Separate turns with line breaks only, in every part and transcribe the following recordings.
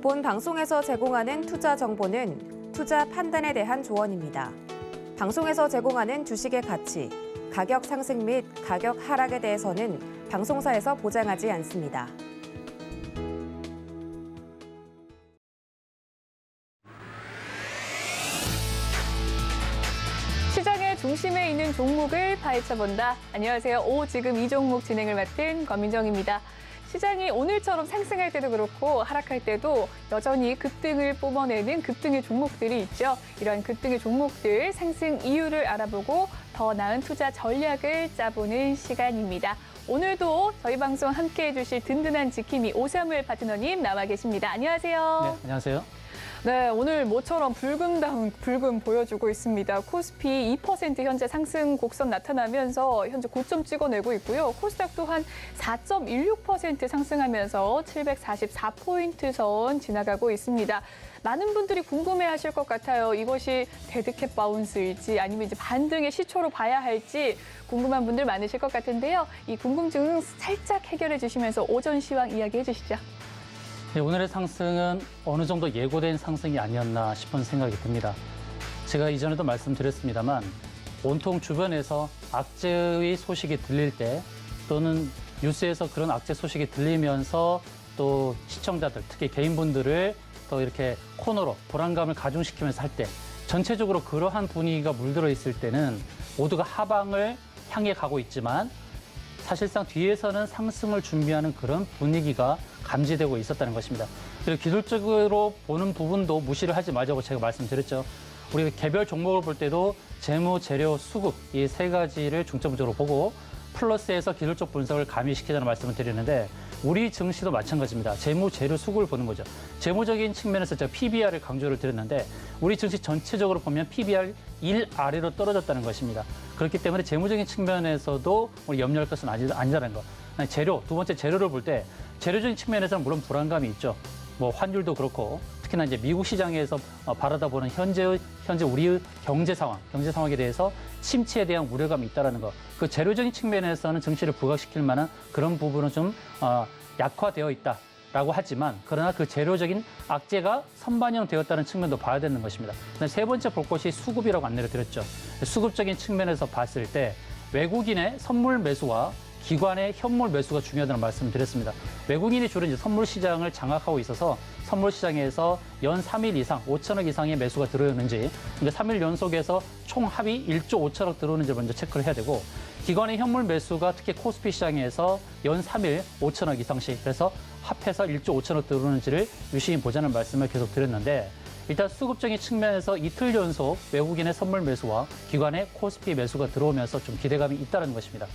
본 방송에서 제공하는 투자 정보는 투자 판단에 대한 조언입니다. 방송에서 제공하는 주식의 가치, 가격 상승 및 가격 하락에 대해서는 방송사에서 보장하지 않습니다.
시장의 중심에 있는 종목을 파헤쳐본다. 안녕하세요. 지금 이 종목 진행을 맡은 권민정입니다. 시장이 오늘처럼 상승할 때도 그렇고 하락할 때도 여전히 급등을 뿜어내는 급등의 종목들이 있죠. 이러한 급등의 종목들 상승 이유를 알아보고 더 나은 투자 전략을 짜보는 시간입니다. 오늘도 저희 방송 함께해 주실 든든한 지킴이 오사무엘 파트너님 나와 계십니다. 안녕하세요.
네, 안녕하세요.
네, 오늘 모처럼 불금다운 불금 보여주고 있습니다. 코스피 2% 현재 상승 곡선 나타나면서 현재 고점 찍어내고 있고요. 코스닥 또한 4.16% 상승하면서 744포인트 선 지나가고 있습니다. 많은 분들이 궁금해하실 것 같아요. 이것이 데드캣 바운스일지 아니면 이제 반등의 시초로 봐야 할지 궁금한 분들 많으실 것 같은데요. 이 궁금증 살짝 해결해 주시면서 오전 시황 이야기해 주시죠.
네, 오늘의 상승은 어느 정도 예고된 상승이 아니었나 싶은 생각이 듭니다. 제가 이전에도 말씀드렸습니다만 온통 주변에서 악재의 소식이 들릴 때 또는 뉴스에서 그런 악재 소식이 들리면서 또 시청자들, 특히 개인분들을 또 이렇게 코너로 불안감을 가중시키면서 할 때 전체적으로 그러한 분위기가 물들어 있을 때는 모두가 하방을 향해 가고 있지만 사실상 뒤에서는 상승을 준비하는 그런 분위기가 감지되고 있었다는 것입니다. 그리고 기술적으로 보는 부분도 무시를 하지 말자고 제가 말씀드렸죠. 우리가 개별 종목을 볼 때도 재무, 재료, 수급 이 세 가지를 중점적으로 보고 플러스에서 기술적 분석을 가미시키자는 말씀을 드리는데 우리 증시도 마찬가지입니다. 재무, 재료, 수급을 보는 거죠. 재무적인 측면에서 제가 PBR을 강조를 드렸는데 우리 증시 전체적으로 보면 PBR 1 아래로 떨어졌다는 것입니다. 그렇기 때문에 재무적인 측면에서도 우리 염려할 것은 아니라는 거. 재료, 두 번째 재료를 볼 때 재료적인 측면에서는 물론 불안감이 있죠. 뭐 환율도 그렇고 특히나 이제 미국 시장에서 바라다 보는 현재 우리의 경제 상황에 대해서 침체에 대한 우려감이 있다라는 거. 그 재료적인 측면에서는 증시를 부각시킬 만한 그런 부분은 좀 약화되어 있다라고 하지만 그러나 그 재료적인 악재가 선반영되었다는 측면도 봐야 되는 것입니다. 세 번째 볼 것이 수급이라고 안내를 드렸죠. 수급적인 측면에서 봤을 때 외국인의 선물 매수와 기관의 현물 매수가 중요하다는 말씀을 드렸습니다. 외국인이 주로 이제 선물 시장을 장악하고 있어서 선물 시장에서 연 3일 이상 5천억 이상의 매수가 들어오는지 그러니까 3일 연속에서 총 합이 1조 5천억 들어오는지 먼저 체크를 해야 되고 기관의 현물 매수가 특히 코스피 시장에서 연 3일 5천억 이상씩 그래서 합해서 1조 5천억 들어오는지를 유심히 보자는 말씀을 계속 드렸는데 일단 수급적인 측면에서 이틀 연속 외국인의 선물 매수와 기관의 코스피 매수가 들어오면서 좀 기대감이 있다는 것입니다.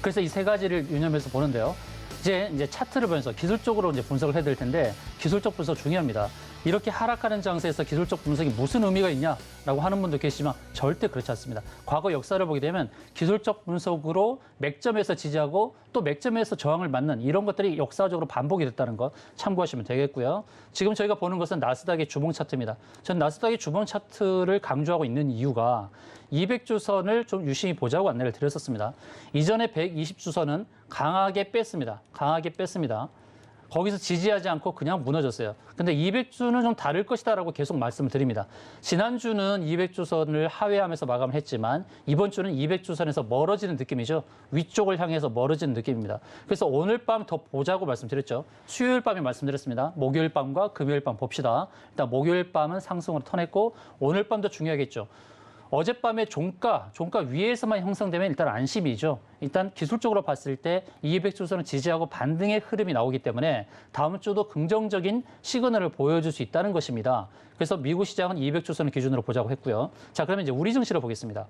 그래서 이 세 가지를 유념해서 보는데요. 이제 차트를 보면서 기술적으로 이제 분석을 해야 될 텐데 기술적 분석 중요합니다. 이렇게 하락하는 장세에서 기술적 분석이 무슨 의미가 있냐라고 하는 분도 계시지만 절대 그렇지 않습니다. 과거 역사를 보게 되면 기술적 분석으로 맥점에서 지지하고 또 맥점에서 저항을 맞는 이런 것들이 역사적으로 반복이 됐다는 것 참고하시면 되겠고요. 지금 저희가 보는 것은 나스닥의 주봉 차트입니다. 전 나스닥의 주봉 차트를 강조하고 있는 이유가 200주선을 좀 유심히 보자고 안내를 드렸었습니다. 이전에 120주선은 강하게 뺐습니다. 거기서 지지하지 않고 그냥 무너졌어요. 근데 200주는 좀 다를 것이다라고 계속 말씀을 드립니다. 지난주는 200주선을 하회하면서 마감을 했지만 이번 주는 200주선에서 멀어지는 느낌이죠. 위쪽을 향해서 멀어지는 느낌입니다. 그래서 오늘 밤 더 보자고 말씀드렸죠. 수요일 밤에 말씀드렸습니다. 목요일 밤과 금요일 밤 봅시다. 일단 목요일 밤은 상승으로 턴했고 오늘 밤도 중요하겠죠. 어젯밤에 종가 위에서만 형성되면 일단 안심이죠. 일단 기술적으로 봤을 때 200주선을 지지하고 반등의 흐름이 나오기 때문에 다음 주도 긍정적인 시그널을 보여줄 수 있다는 것입니다. 그래서 미국 시장은 200주선을 기준으로 보자고 했고요. 자, 그러면 이제 우리 증시를 보겠습니다.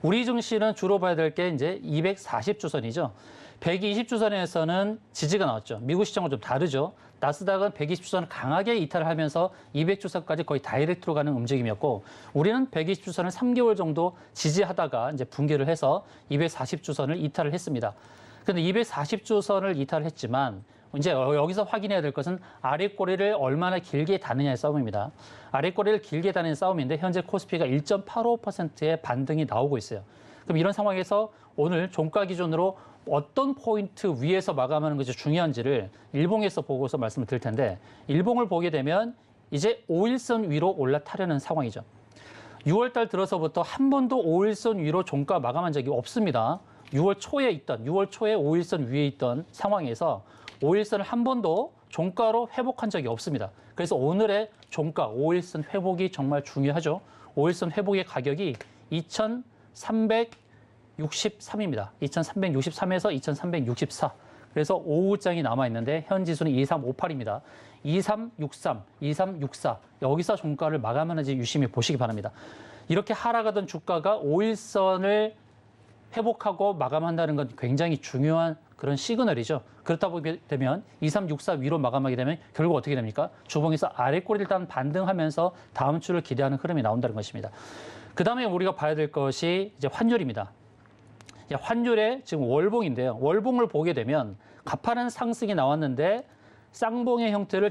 우리 증시는 주로 봐야 될 게 이제 240주선이죠. 120주선에서는 지지가 나왔죠. 미국 시장과 좀 다르죠. 나스닥은 120주선을 강하게 이탈을 하면서 200주선까지 거의 다이렉트로 가는 움직임이었고 우리는 120주선을 3개월 정도 지지하다가 이제 붕괴를 해서 240주선을 이탈을 했습니다. 그런데 240주선을 이탈을 했지만 이제 여기서 확인해야 될 것은 아래 꼬리를 얼마나 길게 다느냐의 싸움입니다. 아래 꼬리를 길게 다는 싸움인데 현재 코스피가 1.85%의 반등이 나오고 있어요. 그럼 이런 상황에서 오늘 종가 기준으로 어떤 포인트 위에서 마감하는 것이 중요한지를 일봉에서 보고서 말씀을 드릴 텐데 일봉을 보게 되면 이제 5일선 위로 올라타려는 상황이죠. 6월 달 들어서부터 한 번도 5일선 위로 종가 마감한 적이 없습니다. 6월 초에 5일선 위에 있던 상황에서 5일선을 한 번도 종가로 회복한 적이 없습니다. 그래서 오늘의 종가 5일선 회복이 정말 중요하죠. 5일선 회복의 가격이 2,363입니다. 2,363에서 2,364. 그래서 5장이 남아있는데 현 지수는 2358입니다. 2363, 2364 여기서 종가를 마감하는지 유심히 보시기 바랍니다. 이렇게 하락하던 주가가 5일선을 회복하고 마감한다는 건 굉장히 중요한 그런 시그널이죠. 그렇다 보게 되면 2364 위로 마감하게 되면 결국 어떻게 됩니까? 주봉에서 아래꼬리를 일단 반등하면서 다음 주를 기대하는 흐름이 나온다는 것입니다. 그 다음에 우리가 봐야 될 것이 이제 환율입니다. 환율의 지금 월봉인데요. 월봉을 보게 되면 가파른 상승이 나왔는데 쌍봉의 형태를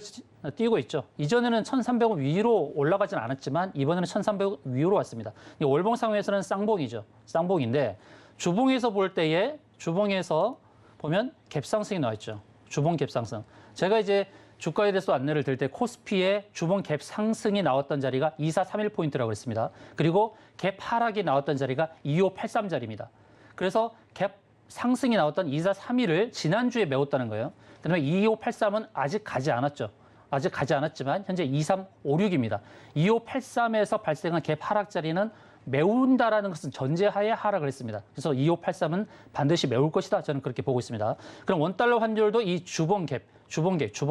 띄고 있죠. 이전에는 1,300원 위로 올라가진 않았지만 이번에는 1,300원 위로 왔습니다. 이 월봉 상황에서는 쌍봉이죠. 쌍봉인데 주봉에서 볼 때에 주봉에서 보면 갭상승이 나와 있죠. 주봉 갭상승. 제가 이제 주가에 대해서 안내를 드릴 때 코스피의 주봉 갭 상승이 나왔던 자리가 2431포인트라고 했습니다. 그리고 갭 하락이 나왔던 자리가 2583자리입니다. 그래서 갭 상승이 나왔던 2431을 지난주에 메웠다는 거예요. 그다음에 2583은 아직 가지 않았죠. 아직 가지 않았지만 현재 2356입니다. 2583에서 발생한 갭 하락 자리는 메운다라는 것은 전제하에 하락을 했습니다. 그래서 2583은 반드시 메울 것이다. 저는 그렇게 보고 있습니다. 그럼 원달러 환율도 이 주봉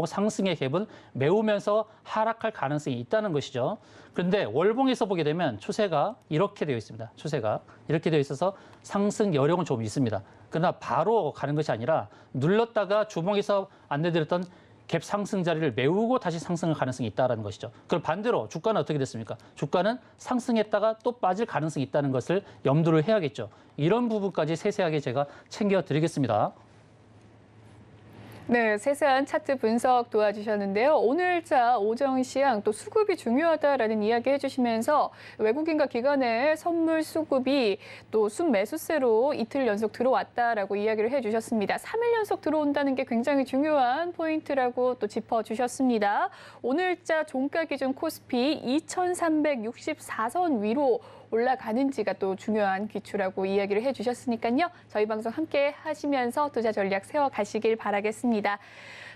상승의 갭은 메우면서 하락할 가능성이 있다는 것이죠. 그런데 월봉에서 보게 되면 추세가 이렇게 되어 있습니다. 추세가 이렇게 되어 있어서 상승 여력은 좀 있습니다. 그러나 바로 가는 것이 아니라 눌렀다가 주봉에서 안내드렸던 갭 상승 자리를 메우고 다시 상승할 가능성이 있다는 것이죠. 그럼 반대로 주가는 어떻게 됐습니까? 주가는 상승했다가 또 빠질 가능성이 있다는 것을 염두를 해야겠죠. 이런 부분까지 세세하게 제가 챙겨드리겠습니다.
네, 세세한 차트 분석 도와주셨는데요. 오늘자 오정 시장 또 수급이 중요하다라는 이야기 해주시면서 외국인과 기관의 선물 수급이 또 순매수세로 이틀 연속 들어왔다라고 이야기를 해주셨습니다. 3일 연속 들어온다는 게 굉장히 중요한 포인트라고 또 짚어주셨습니다. 오늘자 종가 기준 코스피 2,364선 위로 올라가는지가 또 중요한 기초라고 이야기를 해주셨으니까요. 저희 방송 함께 하시면서 투자 전략 세워가시길 바라겠습니다.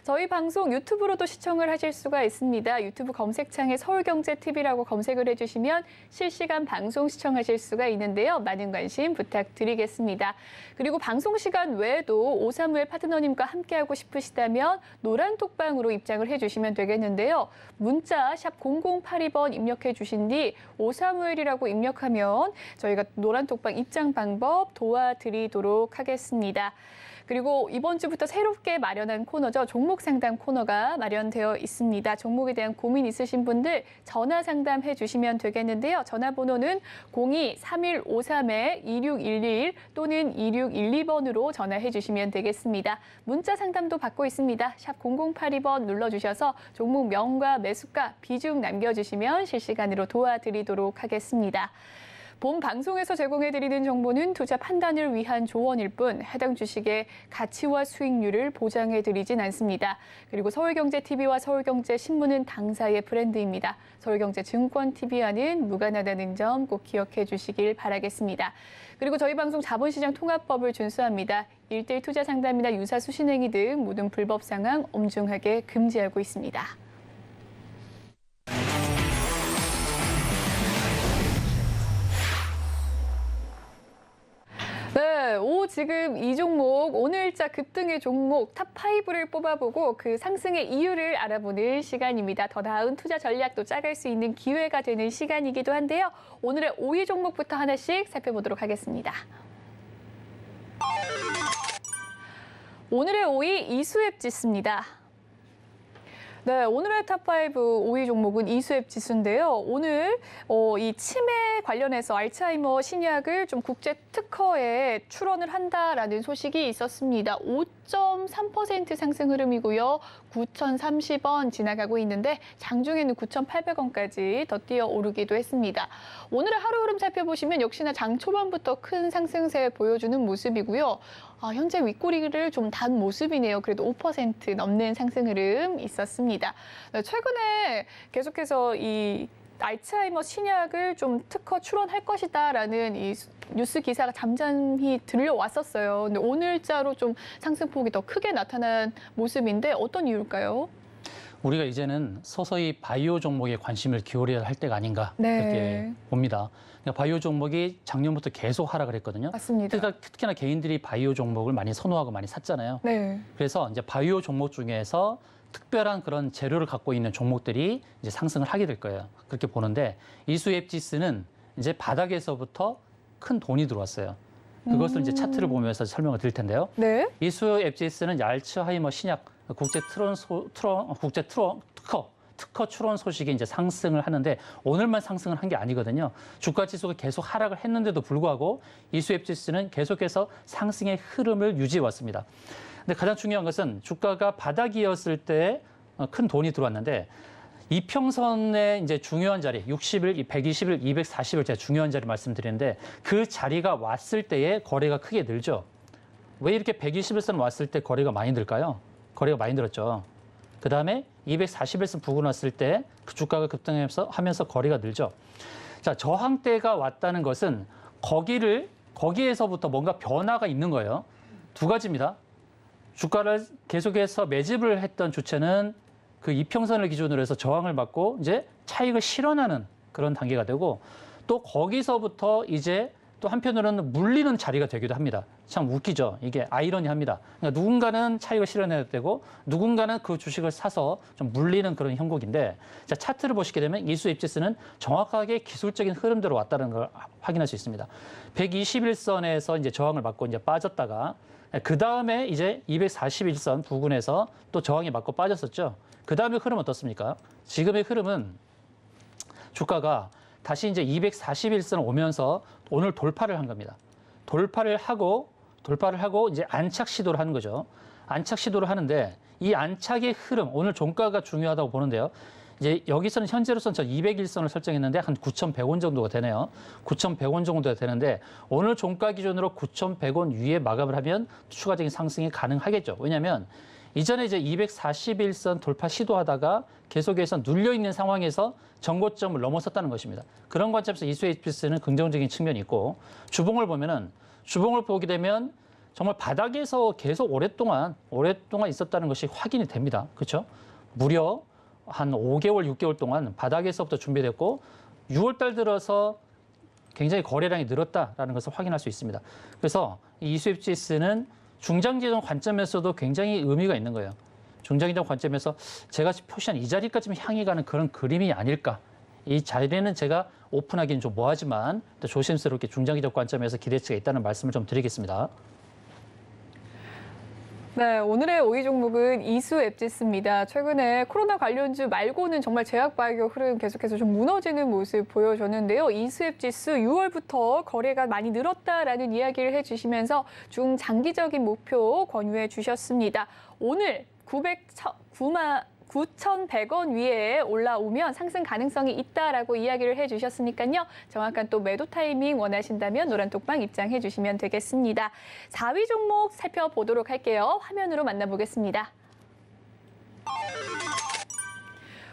저희 방송 유튜브로도 시청을 하실 수가 있습니다. 유튜브 검색창에 서울경제TV라고 검색을 해주시면 실시간 방송 시청하실 수가 있는데요. 많은 관심 부탁드리겠습니다. 그리고 방송 시간 외에도 오사무엘 파트너님과 함께하고 싶으시다면 노란톡방으로 입장을 해주시면 되겠는데요. 문자 샵 0082번 입력해 주신 뒤 오사무엘이라고 입력하면 저희가 노란톡방 입장 방법 도와드리도록 하겠습니다. 그리고 이번 주부터 새롭게 마련한 코너죠. 종목 상담 코너가 마련되어 있습니다. 종목에 대한 고민 있으신 분들 전화 상담해 주시면 되겠는데요. 전화번호는 02-3153-2611 또는 2612번으로 전화해 주시면 되겠습니다. 문자 상담도 받고 있습니다. 샵 0082번 눌러주셔서 종목 명과 매수가, 비중 남겨주시면 실시간으로 도와드리도록 하겠습니다. 본 방송에서 제공해드리는 정보는 투자 판단을 위한 조언일 뿐 해당 주식의 가치와 수익률을 보장해드리진 않습니다. 그리고 서울경제TV와 서울경제신문은 당사의 브랜드입니다. 서울경제증권TV와는 무관하다는 점 꼭 기억해 주시길 바라겠습니다. 그리고 저희 방송 자본시장 통합법을 준수합니다. 1:1 투자 상담이나 유사 수신행위 등 모든 불법 상황 엄중하게 금지하고 있습니다. 네, 지금 이 종목 오늘자 급등의 종목 탑5를 뽑아보고 그 상승의 이유를 알아보는 시간입니다. 더 나은 투자 전략도 짜갈 수 있는 기회가 되는 시간이기도 한데요. 오늘의 5위 종목부터 하나씩 살펴보도록 하겠습니다. 오늘의 5위 이수앱 지수입니다. 네, 오늘의 탑5 5위 종목은 이수앱 지수인데요. 오늘 이 치매 관련해서 알츠하이머 신약을 좀 국제 특허에 출원을 한다라는 소식이 있었습니다. 4.3% 상승 흐름이고요. 9,030원 지나가고 있는데 장중에는 9,800원까지 더 뛰어 오르기도 했습니다. 오늘의 하루 흐름 살펴보시면 역시나 장 초반부터 큰 상승세 보여주는 모습이고요. 현재 윗꼬리를 좀 단 모습이네요. 그래도 5% 넘는 상승 흐름 있었습니다. 최근에 계속해서 이 알츠하이머 신약을 좀 특허 출원할 것이다라는 이 뉴스 기사가 잠잠히 들려왔었어요. 근데 오늘자로 좀 상승폭이 더 크게 나타난 모습인데 어떤 이유일까요?
우리가 이제는 서서히 바이오 종목에 관심을 기울여야 할 때가 아닌가
네.
그렇게 봅니다. 그러니까 바이오 종목이 작년부터 계속 하락을 했거든요.
맞습니다.
특히나 개인들이 바이오 종목을 많이 선호하고 많이 샀잖아요.
네.
그래서 이제 바이오 종목 중에서 특별한 그런 재료를 갖고 있는 종목들이 이제 상승을 하게 될 거예요. 그렇게 보는데 이수앱지스는 이제 바닥에서부터 큰 돈이 들어왔어요. 그것을 이제 차트를 보면서 설명을 드릴 텐데요.
네.
이수앱지스는 알츠하이머 신약 특허 출원 소식이 이제 상승을 하는데 오늘만 상승을 한 게 아니거든요. 주가 지수가 계속 하락을 했는데도 불구하고 이수앱지스는 계속해서 상승의 흐름을 유지해 왔습니다. 근데 가장 중요한 것은 주가가 바닥이었을 때 큰 돈이 들어왔는데 이평선의 이제 중요한 자리, 60일, 120일, 240일 제가 중요한 자리 말씀드리는데 그 자리가 왔을 때에 거래가 크게 늘죠. 왜 이렇게 120일선 왔을 때 거래가 많이 늘까요? 거래가 많이 늘었죠. 그 다음에 241선 부근 왔을 때 그 주가가 급등하면서 거래가 늘죠. 자, 저항대가 왔다는 것은 거기에서부터 뭔가 변화가 있는 거예요. 두 가지입니다. 주가를 계속해서 매집을 했던 주체는 그 이평선을 기준으로 해서 저항을 받고 이제 차익을 실현하는 그런 단계가 되고 또 거기서부터 이제 또 한편으로는 물리는 자리가 되기도 합니다. 참 웃기죠. 이게 아이러니합니다. 그러니까 누군가는 차익을 실현해야 되고 누군가는 그 주식을 사서 좀 물리는 그런 형국인데 자, 차트를 보시게 되면 이수앱지스는 정확하게 기술적인 흐름대로 왔다는 걸 확인할 수 있습니다. 121선에서 이제 저항을 받고 이제 빠졌다가 그 다음에 이제 241선 부근에서 또 저항이 맞고 빠졌었죠. 그 다음에 흐름은 어떻습니까? 지금의 흐름은 주가가 다시 이제 241선 오면서 오늘 돌파를 한 겁니다. 돌파를 하고 이제 안착 시도를 하는 거죠. 안착 시도를 하는데 이 안착의 흐름, 오늘 종가가 중요하다고 보는데요. 이제 여기서는 현재로서는 저 201선을 설정했는데 한 9,100원 정도가 되네요. 9,100원 정도가 되는데 오늘 종가 기준으로 9,100원 위에 마감을 하면 추가적인 상승이 가능하겠죠. 왜냐하면 이전에 이제 241선 돌파 시도하다가 계속해서 눌려있는 상황에서 전고점을 넘어섰다는 것입니다. 그런 관점에서 이수앱지스는 긍정적인 측면이 있고 주봉을 보게 되면 정말 바닥에서 계속 오랫동안 있었다는 것이 확인이 됩니다. 그렇죠? 무려 한 5개월, 6개월 동안 바닥에서부터 준비됐고 6월 달 들어서 굉장히 거래량이 늘었다라는 것을 확인할 수 있습니다. 그래서 이 이수앱지스는 중장기적 관점에서도 굉장히 의미가 있는 거예요. 중장기적 관점에서 제가 표시한 이 자리까지 향해 가는 그런 그림이 아닐까. 이 자리는 제가 오픈하기는 좀 뭐하지만 또 조심스럽게 중장기적 관점에서 기대치가 있다는 말씀을 좀 드리겠습니다.
네, 오늘의 5위 종목은 이수앱지스입니다. 최근에 코로나 관련주 말고는 정말 제약 바이오 흐름 계속해서 좀 무너지는 모습 보여줬는데요. 이수앱지스 6월부터 거래가 많이 늘었다라는 이야기를 해주시면서 중장기적인 목표 권유해 주셨습니다. 오늘 9,100원 위에 올라오면 상승 가능성이 있다라고 이야기를 해주셨으니까요. 정확한 또 매도 타이밍 원하신다면 노란톡방 입장해 주시면 되겠습니다. 4위 종목 살펴보도록 할게요. 화면으로 만나보겠습니다.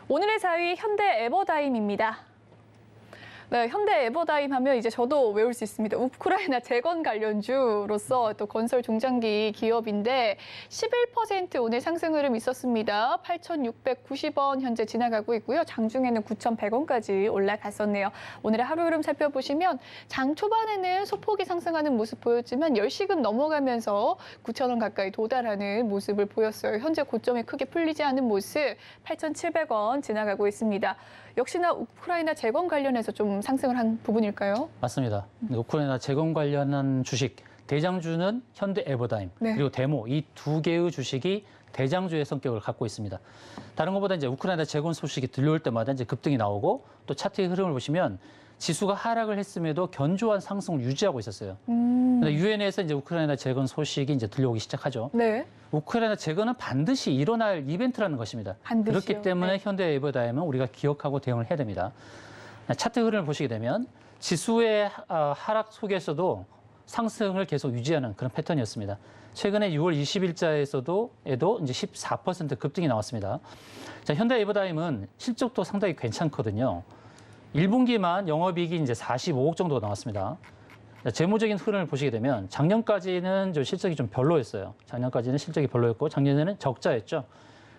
오늘의 4위 현대 에버다임입니다. 네, 현대 에버다임 하면 이제 저도 외울 수 있습니다. 우크라이나 재건 관련주로서 또 건설 중장기 기업인데 11% 오늘 상승 흐름 있었습니다. 8,690원 현재 지나가고 있고요. 장중에는 9,100원까지 올라갔었네요. 오늘의 하루 흐름 살펴보시면 장 초반에는 소폭이 상승하는 모습 보였지만 10시급 넘어가면서 9,000원 가까이 도달하는 모습을 보였어요. 현재 고점이 크게 풀리지 않은 모습 8,700원 지나가고 있습니다. 역시나 우크라이나 재건 관련해서 좀 상승을 한 부분일까요?
맞습니다. 우크라이나 재건 관련한 주식 대장주는 현대 에버다임
네.
그리고 데모 이 두 개의 주식이 대장주의 성격을 갖고 있습니다. 다른 것보다 이제 우크라이나 재건 소식이 들려올 때마다 이제 급등이 나오고 또 차트의 흐름을 보시면 지수가 하락을 했음에도 견조한 상승을 유지하고 있었어요. 근데 유엔에서 이제 우크라이나 재건 소식이 이제 들려오기 시작하죠.
네.
우크라이나 재건은 반드시 일어날 이벤트라는 것입니다.
반드시요.
그렇기 때문에
네.
현대 에버다임은 우리가 기억하고 대응을 해야 됩니다. 차트 흐름을 보시게 되면 지수의 하락 속에서도 상승을 계속 유지하는 그런 패턴이었습니다. 최근에 6월 20일자에서도 이제 14% 급등이 나왔습니다. 자, 현대 에버다임은 실적도 상당히 괜찮거든요. 1분기만 영업이익이 이제 45억 정도가 나왔습니다. 재무적인 흐름을 보시게 되면 작년까지는 좀 실적이 좀 별로였어요. 작년까지는 실적이 별로였고 작년에는 적자였죠.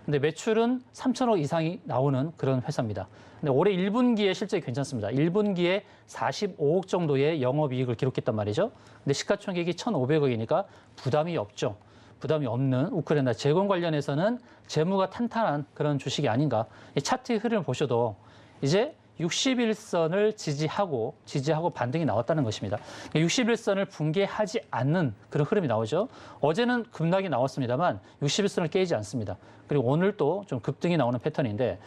근데 매출은 3천억 이상이 나오는 그런 회사입니다. 근데 올해 1분기에 실적이 괜찮습니다. 1분기에 45억 정도의 영업이익을 기록했단 말이죠. 근데 시가총액이 1,500억이니까 부담이 없죠. 부담이 없는 우크라이나 재건 관련해서는 재무가 탄탄한 그런 주식이 아닌가. 이 차트의 흐름을 보셔도 이제 61선을 지지하고 반등이 나왔다는 것입니다. 61선을 붕괴하지 않는 그런 흐름이 나오죠. 어제는 급락이 나왔습니다만 61선을 깨지 않습니다. 그리고 오늘 또 좀 급등이 나오는 패턴인데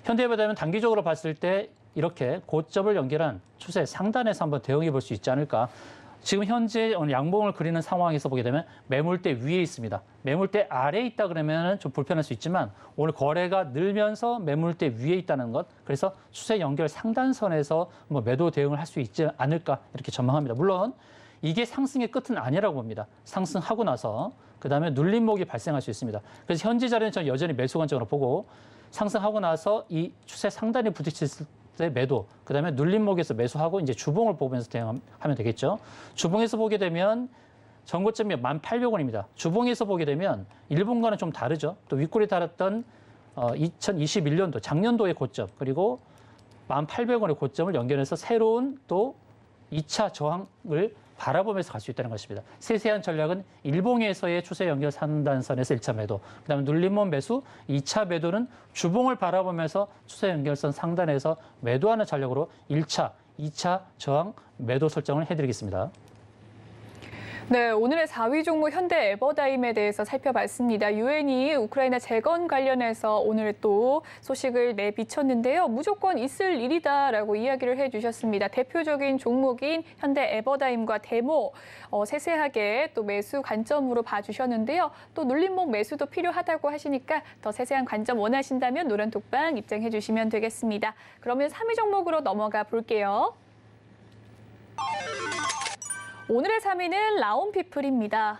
현대에버다임은 단기적으로 봤을 때 이렇게 고점을 연결한 추세 상단에서 한번 대응해 볼 수 있지 않을까. 지금 현재 양봉을 그리는 상황에서 보게 되면 매물대 위에 있습니다. 매물대 아래에 있다 그러면 좀 불편할 수 있지만 오늘 거래가 늘면서 매물대 위에 있다는 것. 그래서 추세 연결 상단선에서 뭐 매도 대응을 할 수 있지 않을까 이렇게 전망합니다. 물론 이게 상승의 끝은 아니라고 봅니다. 상승하고 나서 그다음에 눌림목이 발생할 수 있습니다. 그래서 현재 자리는 저는 여전히 매수 관점으로 보고 상승하고 나서 이 추세 상단에 부딪혔을 때 매도, 그다음에 눌림목에서 매수하고 이제 주봉을 보면서 대응하면 되겠죠. 주봉에서 보게 되면 전고점이 1,800원입니다. 주봉에서 보게 되면 일본과는 좀 다르죠. 또 윗골이 달았던 2021년도 작년도의 고점 그리고 1,800원의 고점을 연결해서 새로운 또 2차 저항을 바라보면서 갈 수 있다는 것입니다. 세세한 전략은 일봉에서의 추세 연결 상단선에서 1차 매도, 그다음에 눌림목 매수, 2차 매도는 주봉을 바라보면서 추세 연결선 상단에서 매도하는 전략으로 1차, 2차 저항 매도 설정을 해드리겠습니다.
네, 오늘의 4위 종목 현대 에버다임에 대해서 살펴봤습니다. 유엔이 우크라이나 재건 관련해서 오늘 또 소식을 내비쳤는데요. 무조건 있을 일이다라고 이야기를 해주셨습니다. 대표적인 종목인 현대 에버다임과 데모 세세하게 또 매수 관점으로 봐주셨는데요. 또 눌림목 매수도 필요하다고 하시니까 더 세세한 관점 원하신다면 노란톡방 입장해 주시면 되겠습니다. 그러면 3위 종목으로 넘어가 볼게요. 오늘의 3위는 라온피플입니다.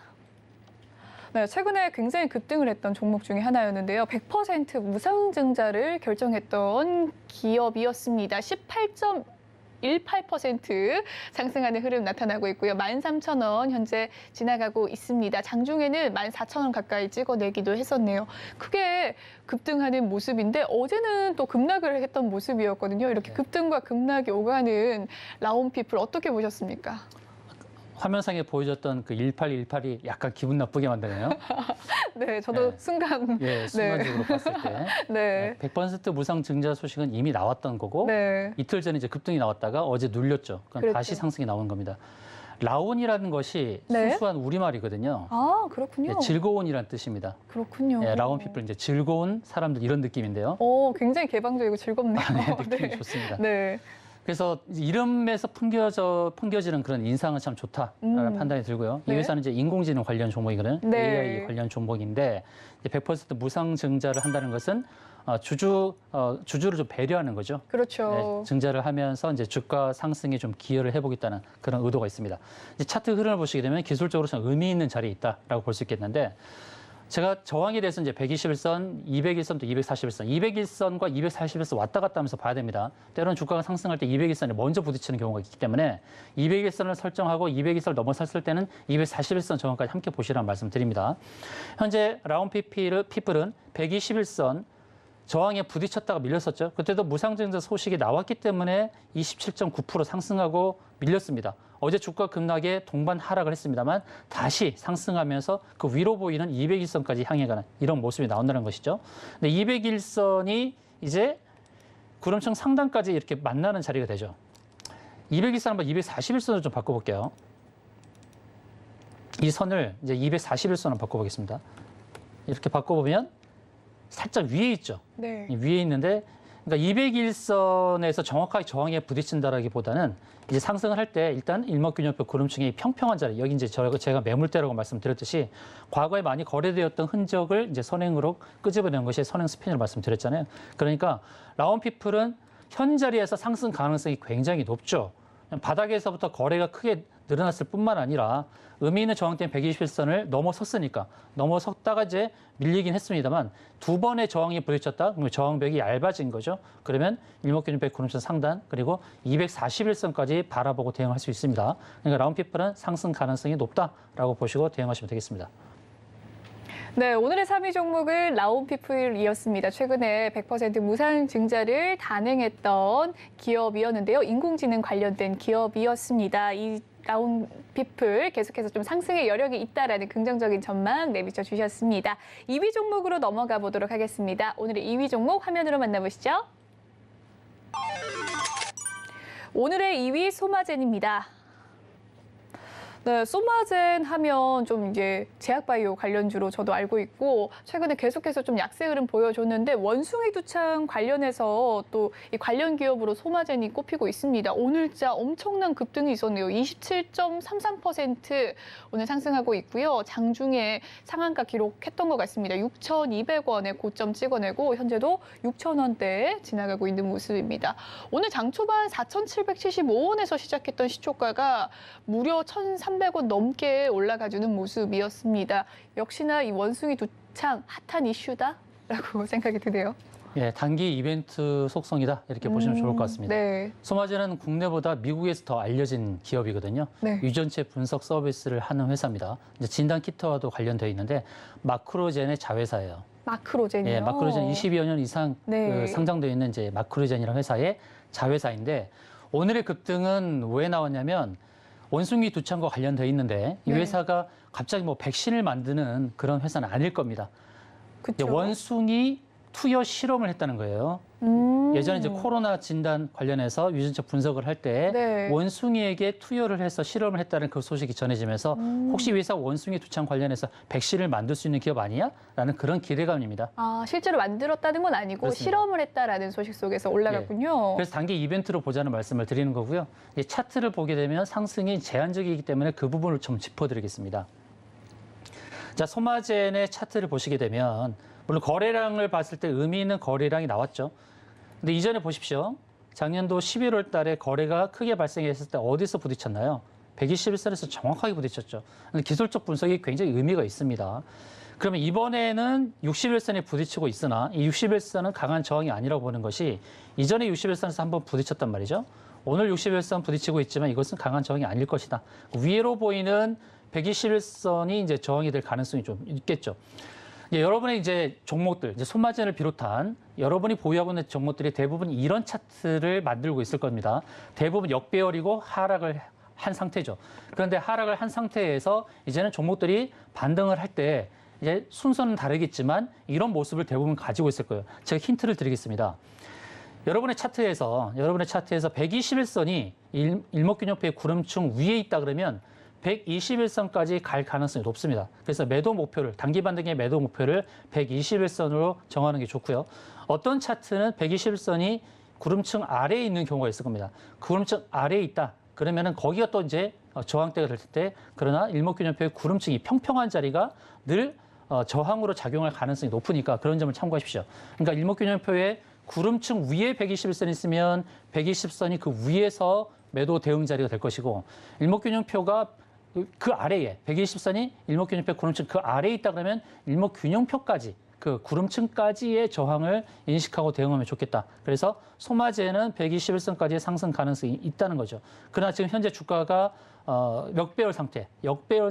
네, 최근에 굉장히 급등을 했던 종목 중에 하나였는데요. 100% 무상증자를 결정했던 기업이었습니다. 18.18% 상승하는 흐름 나타나고 있고요. 13,000원 현재 지나가고 있습니다. 장중에는 14,000원 가까이 찍어내기도 했었네요. 크게 급등하는 모습인데 어제는 또 급락을 했던 모습이었거든요. 이렇게 급등과 급락이 오가는 라온피플 어떻게 보셨습니까?
화면상에 보여줬던 그 1818이 약간 기분 나쁘게 만드네요.
네, 저도
네.
순간.
예, 순간적으로 봤을 때.
네.
100% 무상 증자 소식은 이미 나왔던 거고
네.
이틀 전에 이제 급등이 나왔다가 어제 눌렸죠. 그럼
그렇죠.
다시 상승이 나온 겁니다. 라온이라는 것이
네.
순수한 우리말이거든요.
아, 그렇군요.
예, 즐거운이라는 뜻입니다.
그렇군요.
예, 라온 피플 이제 즐거운 사람들 이런 느낌인데요.
굉장히 개방적이고 즐겁네요.
네, 느낌이 좋습니다.
네.
그래서 이름에서 풍겨지는 그런 인상은 참 좋다라는 판단이 들고요.
네.
이 회사는 이제 인공지능 관련 종목이거든요.
네.
AI 관련 종목인데 100% 무상 증자를 한다는 것은 주주를 좀 배려하는 거죠.
그렇죠.
네, 증자를 하면서 이제 주가 상승에 좀 기여를 해보겠다는 그런 의도가 있습니다. 이제 차트 흐름을 보시게 되면 기술적으로 좀 의미 있는 자리에 있다라고 볼 수 있겠는데 제가 저항에 대해서 이제 121선, 201선 또 241선, 201선과 241선 왔다 갔다 하면서 봐야 됩니다. 때로는 주가가 상승할 때 201선에 먼저 부딪히는 경우가 있기 때문에 201선을 설정하고 201선을 넘어섰을 때는 241선 저항까지 함께 보시라는 말씀 드립니다. 현재 라온피플은 121선 저항에 부딪혔다가 밀렸었죠. 그때도 무상증자 소식이 나왔기 때문에 27.9% 상승하고 밀렸습니다. 어제 주가 급락에 동반 하락을 했습니다만 다시 상승하면서 그 위로 보이는 201선까지 향해 가는 이런 모습이 나온다는 것이죠. 근데 201선이 이제 구름청 상단까지 이렇게 만나는 자리가 되죠. 201선 한번 241선으로 좀 바꿔볼게요. 이 선을 이제 241선으로 바꿔보겠습니다. 이렇게 바꿔보면 살짝 위에 있죠.
네.
위에 있는데 그러니까 201선에서 정확하게 저항에 부딪힌다라기보다는 이제 상승을 할 때 일단 일목균형표 구름층이 평평한 자리, 여기 이제 제가 매물대라고 말씀드렸듯이 과거에 많이 거래되었던 흔적을 이제 선행으로 끄집어내는 것이 선행 스핀으로 말씀드렸잖아요. 그러니까 라운피플은 현 자리에서 상승 가능성이 굉장히 높죠. 바닥에서부터 거래가 크게 늘어났을 뿐만 아니라 의미 있는 저항点 121선을 넘어섰으니까 넘어섰다가 이제 밀리긴 했습니다만 두 번의 저항이 부딪혔다. 그러면 저항벽이 얇아진 거죠. 그러면 일목균형표 구름층 상단 그리고 241선까지 바라보고 대응할 수 있습니다. 그러니까 라운피플은 상승 가능성이 높다라고 보시고 대응하시면 되겠습니다.
네, 오늘의 3위 종목은 라온피플이었습니다. 최근에 100% 무상 증자를 단행했던 기업이었는데요. 인공지능 관련된 기업이었습니다. 이 라온피플 계속해서 좀 상승의 여력이 있다라는 긍정적인 전망 내비쳐 주셨습니다. 2위 종목으로 넘어가 보도록 하겠습니다. 오늘의 2위 종목 화면으로 만나보시죠. 오늘의 2위 소마젠입니다. 네, 소마젠 하면 좀 이제 제약바이오 관련주로 저도 알고 있고 최근에 계속해서 좀 약세 흐름 보여줬는데 원숭이 두창 관련해서 또 이 관련 기업으로 소마젠이 꼽히고 있습니다. 오늘자 엄청난 급등이 있었네요. 27.33% 오늘 상승하고 있고요. 장중에 상한가 기록했던 것 같습니다. 6,200원에 고점 찍어내고 현재도 6,000원대에 지나가고 있는 모습입니다. 오늘 장 초반 4,775원에서 시작했던 시초가가 무려 1,300원 넘게 올라가주는 모습이었습니다. 역시나 이 원숭이 두창 핫한 이슈다라고 생각이 드네요.
예, 단기 이벤트 속성이다 이렇게 보시면 좋을 것 같습니다.
네.
소마젠은 국내보다 미국에서 더 알려진 기업이거든요.
네.
유전체 분석 서비스를 하는 회사입니다. 이제 진단 키트와도 관련되어 있는데 마크로젠의 자회사예요.
마크로젠이요.
예, 마크로젠 22여 년 이상
네.
그 상장되어 있는 이제 마크로젠이라는 회사의 자회사인데 오늘의 급등은 왜 나왔냐면 원숭이 두창과 관련되어 있는데 이
네.
회사가 갑자기 뭐 백신을 만드는 그런 회사는 아닐 겁니다. 이제
그쵸.
원숭이 투여 실험을 했다는 거예요. 예전에 이제 코로나 진단 관련해서 유전체 분석을 할 때
네.
원숭이에게 투여를 해서 실험을 했다는 그 소식이 전해지면서 혹시 이 회사 원숭이 두창 관련해서 백신을 만들 수 있는 기업 아니야? 라는 그런 기대감입니다.
아, 실제로 만들었다는 건 아니고
그렇습니다.
실험을 했다라는 소식 속에서 올라갔군요.
그래서 단기 이벤트로 보자는 말씀을 드리는 거고요. 이 차트를 보게 되면 상승이 제한적이기 때문에 그 부분을 좀 짚어드리겠습니다. 자, 소마젠의 차트를 보시게 되면 물론 거래량을 봤을 때 의미 있는 거래량이 나왔죠. 근데 이전에 보십시오. 작년도 11월 달에 거래가 크게 발생했을 때 어디서 부딪혔나요? 121선에서 정확하게 부딪혔죠. 근데 기술적 분석이 굉장히 의미가 있습니다. 그러면 이번에는 61선에 부딪히고 있으나 이 61선은 강한 저항이 아니라고 보는 것이 이전에 61선에서 한번 부딪혔단 말이죠. 오늘 61선 부딪히고 있지만 이것은 강한 저항이 아닐 것이다. 위로 보이는 121선이 이제 저항이 될 가능성이 좀 있겠죠. 여러분의 이제 종목들, 이제 소마젠을 비롯한 여러분이 보유하고 있는 종목들이 대부분 이런 차트를 만들고 있을 겁니다. 대부분 역배열이고 하락을 한 상태죠. 그런데 하락을 한 상태에서 이제는 종목들이 반등을 할 때 이제 순서는 다르겠지만 이런 모습을 대부분 가지고 있을 거예요. 제가 힌트를 드리겠습니다. 여러분의 차트에서 121선이 일목균형표의 구름층 위에 있다 그러면 121선까지 갈 가능성이 높습니다. 그래서 매도 목표를, 단기 반등의 매도 목표를 121선으로 정하는 게 좋고요. 어떤 차트는 121선이 구름층 아래에 있는 경우가 있을 겁니다. 구름층 아래에 있다. 그러면은 거기가 또 이제 저항대가 될 때, 그러나 일목균형표의 구름층이 평평한 자리가 늘 저항으로 작용할 가능성이 높으니까 그런 점을 참고하십시오. 그러니까 일목균형표의 구름층 위에 121선이 있으면 120선이 그 위에서 매도 대응 자리가 될 것이고, 일목균형표가 그 아래에 120선이 일목균형표 구름층 그 아래에 있다 그러면 일목균형표까지 그 구름층까지의 저항을 인식하고 대응하면 좋겠다. 그래서 소마제는 121선까지의 상승 가능성이 있다는 거죠. 그러나 지금 현재 주가가 역배열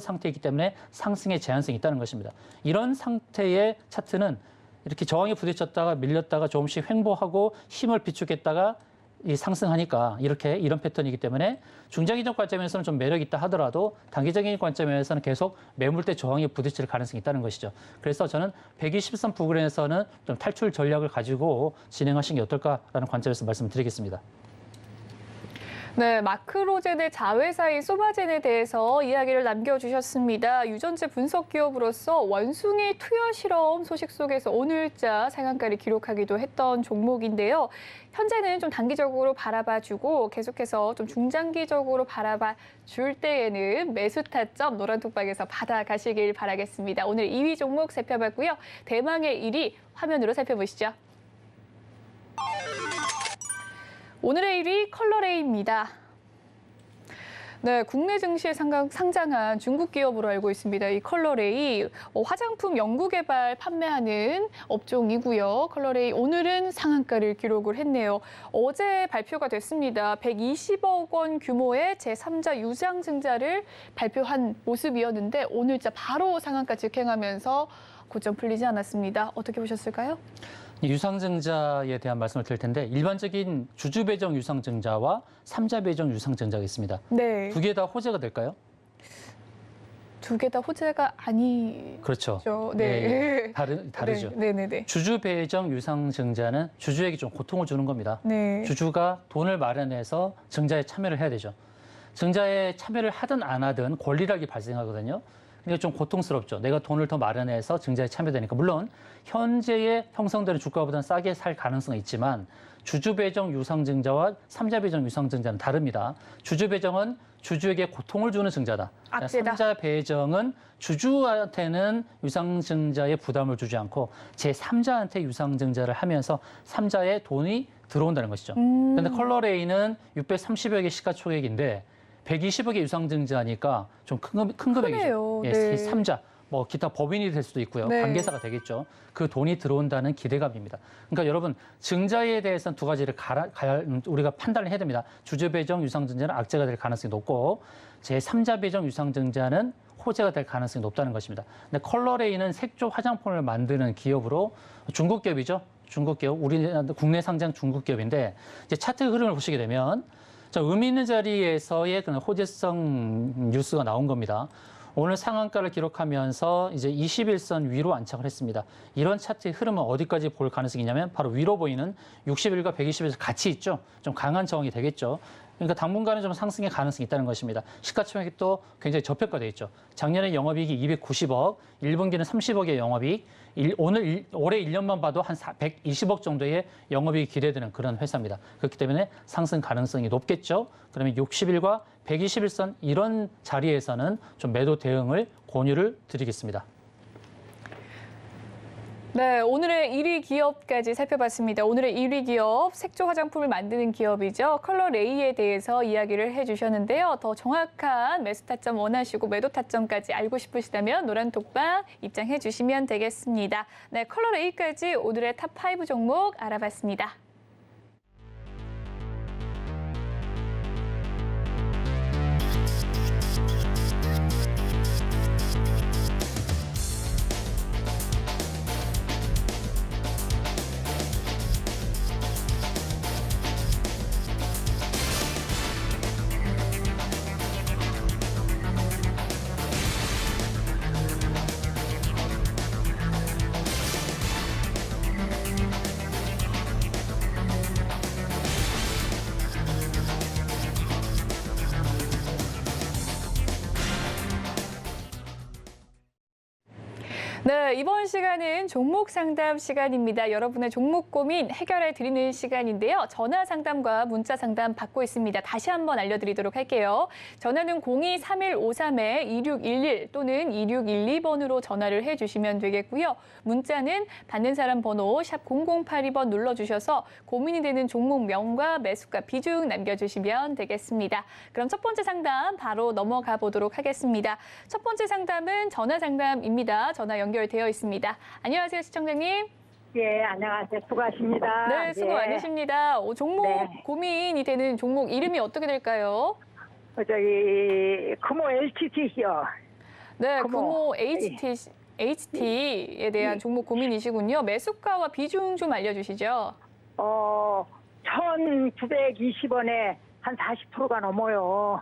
상태이기 때문에 상승의 제한성이 있다는 것입니다. 이런 상태의 차트는 이렇게 저항에 부딪혔다가 밀렸다가 조금씩 횡보하고 힘을 비축했다가 이 상승하니까 이런 패턴이기 때문에 중장기적 관점에서는 좀 매력 있다 하더라도 단기적인 관점에서는 계속 매물대 저항에 부딪힐 가능성이 있다는 것이죠. 그래서 저는 120선 부근에서는 좀 탈출 전략을 가지고 진행하시는 게 어떨까라는 관점에서 말씀을 드리겠습니다.
네, 마크로젠의 자회사인 소마젠에 대해서 이야기를 남겨주셨습니다. 유전자 분석 기업으로서 원숭이 투여 실험 소식 속에서 오늘자 상한가를 기록하기도 했던 종목인데요. 현재는 좀 단기적으로 바라봐주고 계속해서 좀 중장기적으로 바라봐 줄 때에는 매수 타점 노란톡방에서 받아가시길 바라겠습니다. 오늘 2위 종목 살펴봤고요. 대망의 1위 화면으로 살펴보시죠. 오늘의 1위 컬러레이입니다. 네, 국내 증시에 상장한 중국 기업으로 알고 있습니다. 이 컬러레이 화장품 연구개발 판매하는 업종이고요. 컬러레이 오늘은 상한가를 기록을 했네요. 어제 발표가 됐습니다. 120억 원 규모의 제3자 유상증자를 발표한 모습이었는데 오늘자 바로 상한가 직행하면서 고점 풀리지 않았습니다. 어떻게 보셨을까요?
유상증자에 대한 말씀을 드릴 텐데 일반적인 주주 배정 유상증자와 삼자 배정 유상증자가 있습니다.
네.
두 개 다 호재가 될까요?
두 개 다 호재가 아니죠.
그렇죠.
네.
다르죠.
네.
주주 배정 유상증자는 주주에게 좀 고통을 주는 겁니다.
네.
주주가 돈을 마련해서 증자에 참여를 해야 되죠. 증자에 참여를 하든 안 하든 권리락이 발생하거든요. 그러니까 좀 고통스럽죠. 내가 돈을 더 마련해서 증자에 참여되니까. 물론 현재의 형성되는 주가보다는 싸게 살 가능성은 있지만 주주 배정 유상증자와 삼자 배정 유상증자는 다릅니다. 주주 배정은 주주에게 고통을 주는 증자다.
악재다.
삼자 배정은 주주한테는 유상증자에 부담을 주지 않고 제3자한테 유상증자를 하면서 삼자에 돈이 들어온다는 것이죠. 그런데 컬러레이는 630여 개 시가총액인데 120억의 유상증자니까 좀 큰 금액이죠.
네.
예, 3자, 뭐 기타 법인이 될 수도 있고요.
네.
관계사가 되겠죠. 그 돈이 들어온다는 기대감입니다. 그러니까 여러분 증자에 대해서는 두 가지를 우리가 판단을 해야 됩니다. 주주 배정 유상증자는 악재가 될 가능성이 높고 제3자 배정 유상증자는 호재가 될 가능성이 높다는 것입니다. 근데 컬러레이는 색조 화장품을 만드는 기업으로 중국 기업이죠. 중국 기업, 우리나라 국내 상장 중국 기업인데 이제 차트 흐름을 보시게 되면 자, 의미 있는 자리에서의 그런 호재성 뉴스가 나온 겁니다. 오늘 상한가를 기록하면서 이제 21선 위로 안착을 했습니다. 이런 차트의 흐름은 어디까지 볼 가능성이 있냐면 바로 위로 보이는 61과 120에서 같이 있죠. 좀 강한 저항이 되겠죠. 그러니까 당분간은 좀 상승의 가능성이 있다는 것입니다. 시가총액도 굉장히 저평가돼 있죠. 작년에 영업이익이 290억, 1분기는 30억의 영업이익, 올해 1년만 봐도 한 120억 정도의 영업이익이 기대되는 그런 회사입니다. 그렇기 때문에 상승 가능성이 높겠죠. 그러면 61과 121선 이런 자리에서는 좀 매도 대응을 권유를 드리겠습니다.
네, 오늘의 1위 기업까지 살펴봤습니다. 오늘의 1위 기업, 색조 화장품을 만드는 기업이죠. 컬러레이에 대해서 이야기를 해주셨는데요. 더 정확한 매수 타점 원하시고 매도 타점까지 알고 싶으시다면 노란톡방 입장해 주시면 되겠습니다. 네, 컬러레이까지 오늘의 탑5 종목 알아봤습니다. 네, 이번 시간은 종목 상담 시간입니다. 여러분의 종목 고민 해결해 드리는 시간인데요. 전화 상담과 문자 상담 받고 있습니다. 다시 한번 알려드리도록 할게요. 전화는 02-3153-2611 또는 2612번으로 전화를 해주시면 되겠고요. 문자는 받는 사람 번호 샵 0082번 눌러주셔서 고민이 되는 종목명과 매수가 비중 남겨주시면 되겠습니다. 그럼 첫 번째 상담 바로 넘어가 보도록 하겠습니다. 첫 번째 상담은 전화 상담입니다. 전화 연결되어 있습니다. 안녕하세요, 시청자님.
예, 안녕하세요. 수고하십니다.
네, 수고
예.
많으십니다. 종목
네.
고민이 되는 종목 이름이 어떻게 될까요?
저기 금호 LTT요.
네,
금호.
금호 HT에 대한 종목 고민이시군요. 매수가와 비중 좀 알려주시죠.
1,920원에 한 40%가 넘어요.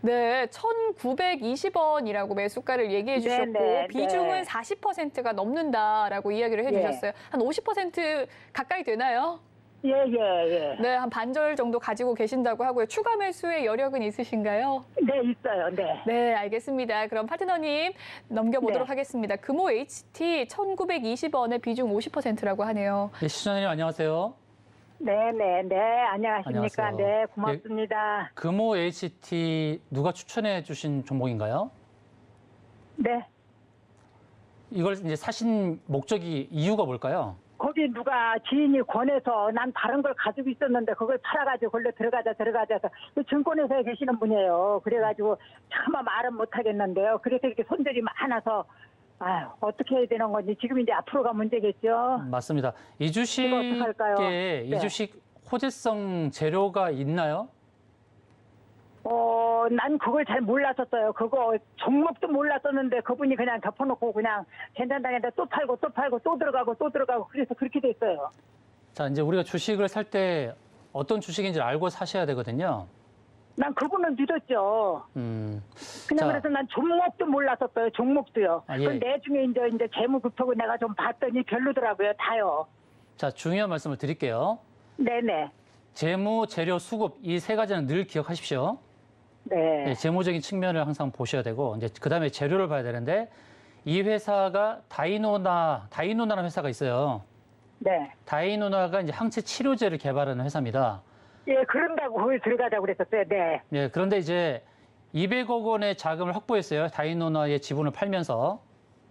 네, 1,920원이라고 매수가를 얘기해 주셨고
네,
비중은
네.
40%가 넘는다라고 이야기를 해주셨어요. 한 50% 가까이 되나요?
예, 예, 예.
네, 한 반절 정도 가지고 계신다고 하고요. 추가 매수의 여력은 있으신가요?
네, 있어요. 네.
네, 알겠습니다. 그럼 파트너님 넘겨보도록
네.
하겠습니다. 금호 HT 1,920원에 비중 50%라고 하네요.
네, 시청자님 안녕하세요.
네, 네, 네. 안녕하십니까.
안녕하세요.
네, 고맙습니다.
금호 HT 누가 추천해 주신 종목인가요?
네.
이걸 이제 사신 목적이 이유가 뭘까요?
거기 누가 지인이 권해서 난 다른 걸 가지고 있었는데 그걸 팔아가지고 걸로 들어가자 해서 그 증권회사에 계시는 분이에요. 그래가지고 차마 말은 못하겠는데요. 그래서 이렇게 손들이 많아서 아유, 어떻게 해야 되는 건지 지금 이제 앞으로가 문제겠죠.
맞습니다. 이
이거 어떡할까요?
주식에 이
네.
주식 호재성 재료가 있나요?
난 그걸 잘 몰랐었어요. 그거 종목도 몰랐었는데 그분이 그냥 덮어놓고 그냥 괜찮다는데 또 팔고 또 들어가고 그래서 그렇게 됐어요.
자, 이제 우리가 주식을 살 때 어떤 주식인지 알고 사셔야 되거든요.
난 그분은 믿었죠.
음.
그냥
자.
그래서 난 종목도 몰랐었어요. 종목도요.
아, 예.
그 내중에 이제 재무급톡을 내가 좀 봤더니 별로더라고요. 다요.
자, 중요한 말씀을 드릴게요.
네네.
재무, 재료, 수급 이 세 가지는 늘 기억하십시오.
네.
네, 재무적인 측면을 항상 보셔야 되고 이제 그다음에 재료를 봐야 되는데 이 회사가 다이노나라는 회사가 있어요.
네.
다이노나가 이제 항체 치료제를 개발하는 회사입니다.
예, 그런다고 거기 들어가자고 그랬었어요. 네.
네, 그런데 이제 200억 원의 자금을 확보했어요. 다이노나의 지분을 팔면서.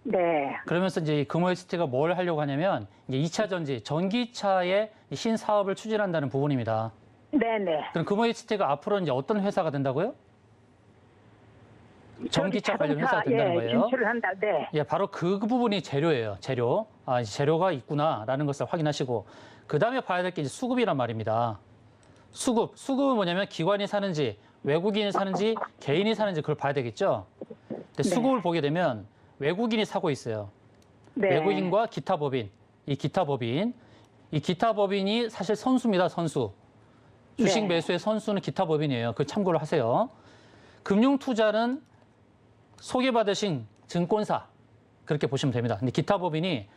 네.
그러면서 이제 금호 HT가 뭘 하려고 하냐면 이제 2차 전지, 전기차의 신사업을 추진한다는 부분입니다.
네네.
그럼 금호 HT가 앞으로 이제 어떤 회사가 된다고요? 전기차 관련 회사가 된다는
예,
거예요.
진출을 한다. 네.
예, 바로 그 부분이 재료예요. 재료. 아, 재료가 있구나라는 것을 확인하시고 그 다음에 봐야 될 게 이제 수급이란 말입니다. 수급은 뭐냐면 기관이 사는지 외국인이 사는지 개인이 사는지 그걸 봐야 되겠죠. 근데 수급을 보게 되면 외국인이 사고 있어요.
네.
외국인과 기타 법인, 이 기타 법인이 사실 선수입니다. 선수. 주식
네.
매수의 선수는 기타 법인이에요. 그 참고를 하세요. 금융 투자는 소개받으신 증권사 그렇게 보시면 됩니다. 근데 기타 법인이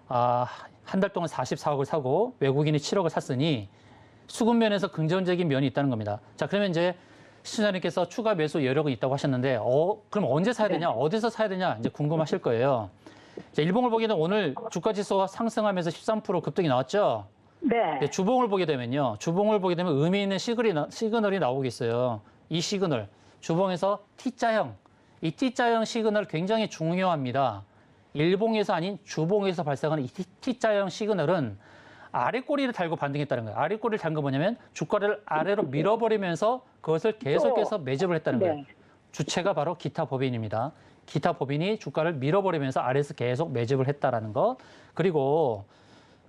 한 달 동안 44억을 사고 외국인이 7억을 샀으니 수급 면에서 긍정적인 면이 있다는 겁니다. 자, 그러면 이제 시청자님께서 추가 매수 여력은 있다고 하셨는데 그럼 언제 사야 되냐? 어디서 사야 되냐? 이제 궁금하실 거예요. 자, 일봉을 보게 되면 오늘 주가 지수가 상승하면서 13% 급등이 나왔죠.
네.
네, 주봉을 보게 되면요. 주봉을 보게 되면 의미 있는 시그널이 나오겠어요. 이 시그널. 주봉에서 T자형. 이 T자형 시그널 굉장히 중요합니다. 일봉에서 아닌 주봉에서 발생하는 이 T자형 시그널은 아래 꼬리를 달고 반등했다는 거예요. 아래 꼬리를 단 건 뭐냐면 주가를 아래로 밀어버리면서 그것을 계속해서 매집을 했다는 거예요.
네.
주체가 바로 기타 법인입니다. 기타 법인이 주가를 밀어버리면서 아래에서 계속 매집을 했다라는 거. 그리고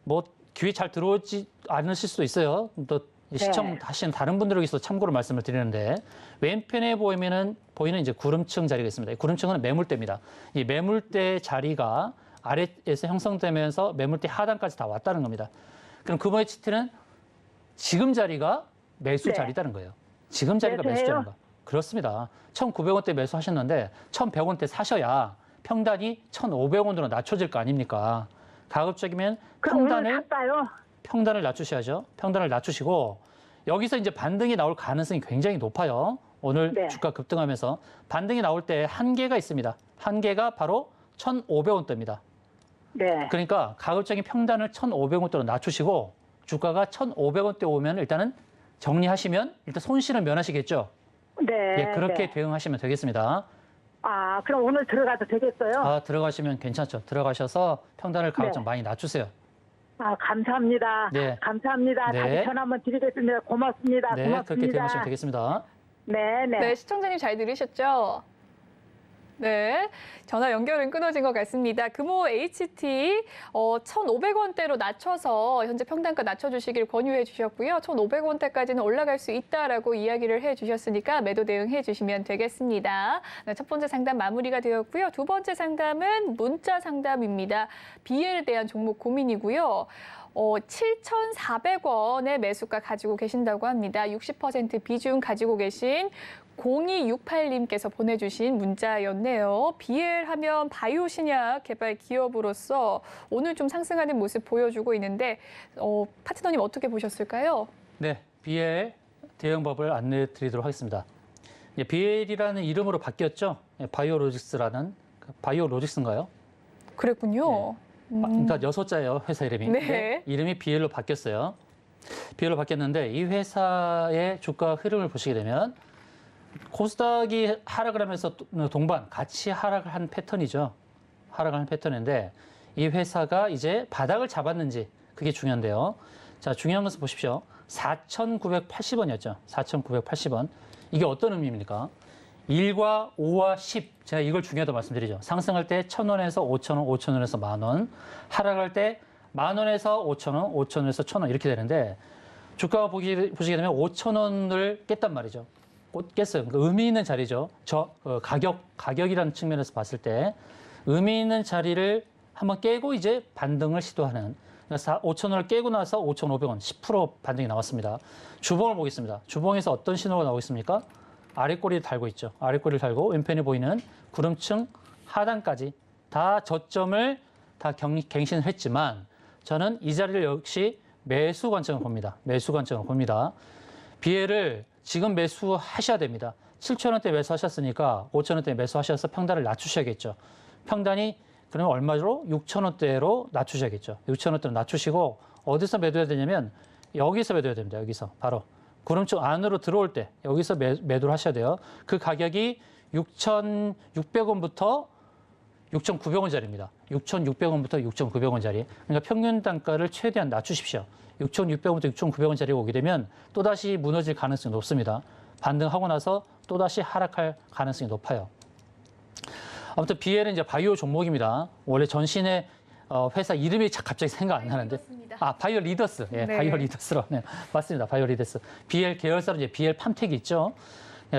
뭐 귀에 잘 들어오지 않으실 수도 있어요. 또 시청하시는 다른 분들에게 있어서 참고로 말씀을 드리는데 왼편에 보이는 이제 구름층 자리가 있습니다. 이 구름층은 매물대입니다. 이 매물대 자리가 아래에서 형성되면서 매물대 하단까지 다 왔다는 겁니다. 그럼 금호 HT는 지금 자리가 매수
네.
자리다는 거예요. 지금 자리가 매수
매수해요?
자리인가? 그렇습니다. 1,900원대 매수하셨는데 1,100원대 사셔야 평단이 1,500원으로 낮춰질 거 아닙니까? 가급적이면
그럼 오늘 살까요?
평단을 낮추셔야죠. 평단을 낮추시고 여기서 이제 반등이 나올 가능성이 굉장히 높아요. 오늘
네.
주가 급등하면서 반등이 나올 때 한계가 있습니다. 한계가 바로 1,500원대입니다.
네.
그러니까 가급적인 평단을 1,500원대로 낮추시고 주가가 1,500원대 오면 일단은 정리하시면 일단 손실은 면하시겠죠.
네.
예, 그렇게
네.
대응하시면 되겠습니다.
그럼 오늘 들어가도 되겠어요?
들어가시면 괜찮죠. 들어가셔서 평단을 가급적
네.
많이 낮추세요.
감사합니다.
네.
감사합니다.
네.
다시 전화 한번 드리겠습니다. 고맙습니다.
네,
고맙습니다.
그렇게 대응하시면 되겠습니다.
네, 네.
네, 시청자님 잘 들으셨죠? 네, 전화 연결은 끊어진 것 같습니다. 금호 HT 1,500원대로 낮춰서 현재 평단가 낮춰주시길 권유해 주셨고요. 1,500원대까지는 올라갈 수 있다라고 이야기를 해주셨으니까 매도 대응해 주시면 되겠습니다. 네, 첫 번째 상담 마무리가 되었고요. 두 번째 상담은 문자 상담입니다. BL에 대한 종목 고민이고요. 7,400원의 매수가 가지고 계신다고 합니다. 60% 비중 가지고 계신 0268님께서 보내주신 문자였네요. BL 하면 바이오 신약 개발 기업으로서 오늘 좀 상승하는 모습 보여주고 있는데 파트너님 어떻게 보셨을까요?
네, BL 대응법을 안내해 드리도록 하겠습니다. BL이라는 이름으로 바뀌었죠. 바이오로직스라는, 바이오로직스인가요?
그랬군요.
그러니까 6자예요, 회사 이름이.
네.
이름이 BL로 바뀌었어요. BL로 바뀌었는데 이 회사의 주가 흐름을 보시게 되면 코스닥이 하락을 하면서 동반 같이 하락을 한 패턴이죠. 하락을 한 패턴인데 이 회사가 이제 바닥을 잡았는지 그게 중요한데요. 자, 중요한 것은 보십시오. 4,980원이었죠. 4,980원. 이게 어떤 의미입니까? 1과 5와 10. 제가 이걸 중요하다고 말씀드리죠. 상승할 때 1,000원에서 5,000원, 5,000원에서 만원. 하락할 때 10,000원에서 5,000원, 5,000원에서 1,000원 이렇게 되는데 주가가 보시게 되면 5,000원을 깼단 말이죠. 깼어요. 그러니까 의미 있는 자리죠. 가격이라는 측면에서 봤을 때 의미 있는 자리를 한번 깨고 이제 반등을 시도하는. 그러니까 5,000원을 깨고 나서 5,500원, 10% 반등이 나왔습니다. 주봉을 보겠습니다. 주봉에서 어떤 신호가 나오고 있습니까? 아래꼬리를 달고 있죠. 아래꼬리를 달고 왼편에 보이는 구름층 하단까지 다 저점을 다 갱신을 했지만 저는 이 자리를 역시 매수 관점으로 봅니다. 매수 관점으로 봅니다. BL을 지금 매수하셔야 됩니다. 7,000원대 매수하셨으니까 5,000원대 매수하셔서 평단을 낮추셔야겠죠. 평단이 그러면 얼마로? 6,000원대로 낮추셔야겠죠. 6,000원대로 낮추시고 어디서 매도해야 되냐면 여기서 매도해야 됩니다. 여기서 바로 구름층 안으로 들어올 때 여기서 매도를 하셔야 돼요. 그 가격이 6,600원부터 6,900원짜리입니다. 6,600원부터 6,900원짜리. 그러니까 평균 단가를 최대한 낮추십시오. 6,600원부터 6,900원짜리가 오게 되면 또다시 무너질 가능성이 높습니다. 반등하고 나서 또다시 하락할 가능성이 높아요. 아무튼 BL은 이제 바이오 종목입니다. 원래 전신의 회사 이름이 갑자기 생각 안 나는데. 바이오 리더스. 예,
네.
바이오 리더스로. 네, 맞습니다. 바이오 리더스. BL 계열사로 이제 BL 팜텍이 있죠.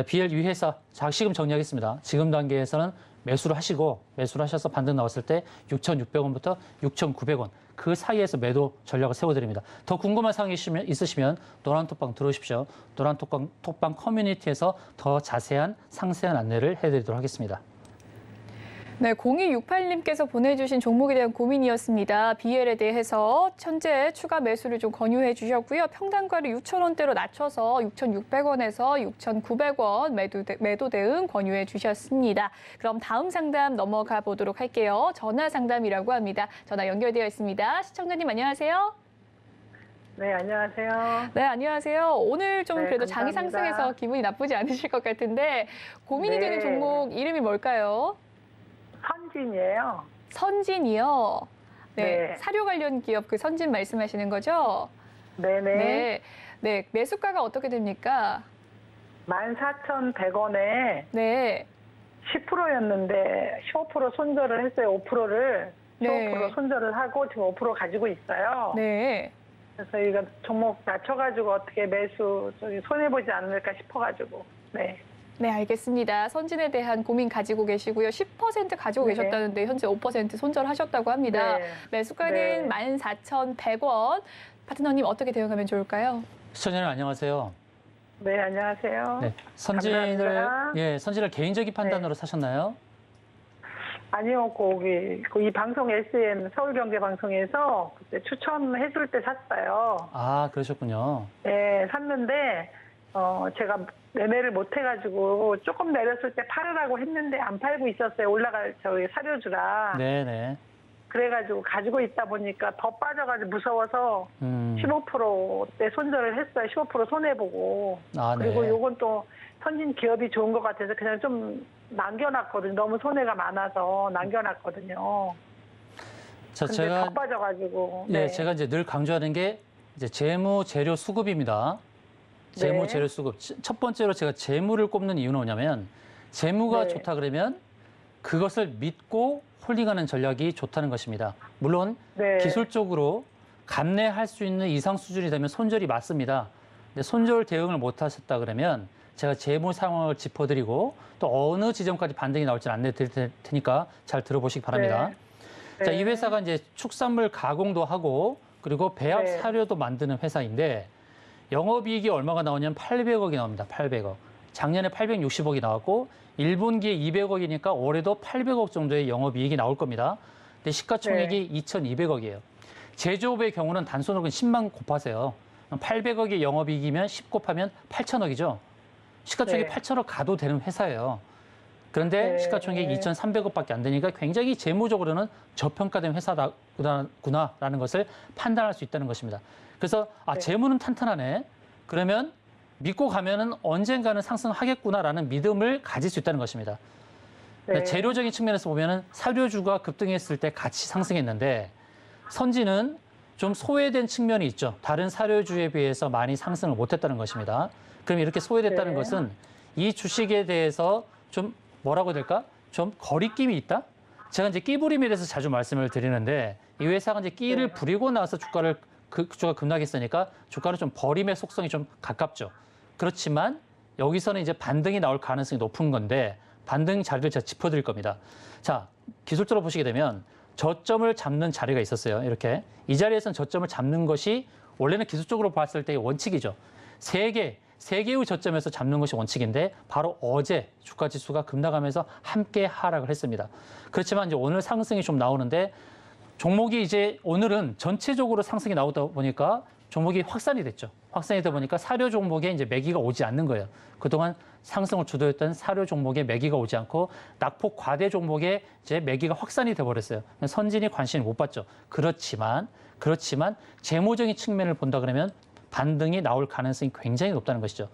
BL 위 회사 지금 정리하겠습니다. 지금 단계에서는 매수를 하셔서 반등 나왔을 때 6,600원부터 6,900원. 그 사이에서 매도 전략을 세워드립니다. 더 궁금한 사항이 있으시면 노란톡방 들어오십시오. 노란톡방 커뮤니티에서 더 자세한 상세한 안내를 해드리도록 하겠습니다.
네, 0268님께서 보내주신 종목에 대한 고민이었습니다. BL에 대해서 현재 추가 매수를 좀 권유해 주셨고요. 평단가를 6,000원대로 낮춰서 6,600원에서 6,900원 매도 대응 권유해 주셨습니다. 그럼 다음 상담 넘어가 보도록 할게요. 전화 상담이라고 합니다. 전화 연결되어 있습니다. 시청자님 안녕하세요.
네, 안녕하세요.
네, 안녕하세요. 오늘 좀
네,
그래도 장이
감사합니다.
상승해서 기분이 나쁘지 않으실 것 같은데 고민이
네.
되는 종목 이름이 뭘까요?
선진이에요.
선진이요. 네,
네.
사료 관련 기업 그 선진 말씀하시는 거죠?
네네.
네. 네, 매수가가 어떻게 됩니까?
14,100원에
네.
10%였는데 15% 손절을 했어요. 5%를. 15%
네.
손절을 하고 지금 5% 가지고 있어요.
네.
그래서 이거 종목 낮춰가지고 어떻게 매수 손해보지 않을까 싶어가지고. 네.
네, 알겠습니다. 선진에 대한 고민 가지고 계시고요. 10% 가지고
네.
계셨다는데 현재 5% 손절하셨다고 합니다.
네.
매수가는
네.
14,100원. 파트너님 어떻게 대응하면 좋을까요?
시청자님 안녕하세요.
네, 안녕하세요.
네, 선진을
감사합니다.
개인적인 판단으로 사셨나요?
아니요, 이 방송 SN 서울경제방송에서 그때 추천해줄 때 샀어요.
아, 그러셨군요.
네, 샀는데 제가 매매를 못 해가지고 조금 내렸을 때 팔으라고 했는데 안 팔고 있었어요. 올라갈 저기 사료주라.
네네.
그래가지고 가지고 있다 보니까 더 빠져가지고 무서워서 15%대 손절을 했어요. 15% 손해보고.
아, 네.
그리고 요건 또 선진 기업이 좋은 것 같아서 그냥 좀 남겨놨거든요. 너무 손해가 많아서 남겨놨거든요.
자,
근데 더 빠져가지고.
네, 제가 이제 늘 강조하는 게 이제 재무 재료 수급입니다. 재무
네.
재료 수급. 첫 번째로 제가 재무를 꼽는 이유는 뭐냐면 재무가
네.
좋다 그러면 그것을 믿고 홀딩하는 전략이 좋다는 것입니다. 물론
네.
기술적으로 감내할 수 있는 이상 수준이 되면 손절이 맞습니다. 근데 손절 대응을 못 하셨다 그러면 제가 재무 상황을 짚어드리고 또 어느 지점까지 반등이 나올지 안내해 드릴 테니까 잘 들어보시기 바랍니다.
네.
자,
네.
이 회사가 이제 축산물 가공도 하고 그리고 배합
네.
사료도 만드는 회사인데 영업이익이 얼마가 나오냐면 800억이 나옵니다. 800억. 작년에 860억이 나왔고 1분기에 200억이니까 올해도 800억 정도의 영업이익이 나올 겁니다. 근데 시가총액이 2,200억이에요. 제조업의 경우는 단순으로 10만 곱하세요. 800억의 영업이익이면 10 곱하면 8천억이죠. 시가총액이
네.
8천억 가도 되는 회사예요. 그런데
네.
시가총액이 2,300억밖에 안 되니까 굉장히 재무적으로는 저평가된 회사구나라는 것을 판단할 수 있다는 것입니다. 그래서
네.
재무는 탄탄하네. 그러면 믿고 가면은 언젠가는 상승하겠구나라는 믿음을 가질 수 있다는 것입니다.
네.
재료적인 측면에서 보면은 사료주가 급등했을 때 같이 상승했는데 선지는 좀 소외된 측면이 있죠. 다른 사료주에 비해서 많이 상승을 못했다는 것입니다. 그럼 이렇게 소외됐다는
네.
것은 이 주식에 대해서 좀 뭐라고 해야 될까? 좀 거리낌이 있다? 제가 이제 끼부림에 대해서 자주 말씀을 드리는데 이 회사가 이제 끼를 부리고 나서 주가가 급락했으니까 주가는 좀 버림의 속성이 좀 가깝죠. 그렇지만 여기서는 이제 반등이 나올 가능성이 높은 건데 반등 자리를 제가 짚어드릴 겁니다. 자, 기술적으로 보시게 되면 저점을 잡는 자리가 있었어요. 이렇게. 이 자리에서는 저점을 잡는 것이 원래는 기술적으로 봤을 때의 원칙이죠. 세 개의 저점에서 잡는 것이 원칙인데 바로 어제 주가 지수가 급락하면서 함께 하락을 했습니다. 그렇지만 이제 오늘 상승이 좀 나오는데 종목이 이제 오늘은 전체적으로 상승이 나오다 보니까 종목이 확산이 됐죠. 확산이 되다 보니까 사료 종목에 이제 매기가 오지 않는 거예요. 그동안 상승을 주도했던 사료 종목에 매기가 오지 않고 낙폭 과대 종목에 이제 매기가 확산이 돼 버렸어요. 선진이 관심을 못 받죠. 그렇지만 재무적인 측면을 본다 그러면 반등이 나올 가능성이 굉장히 높다는 것이죠.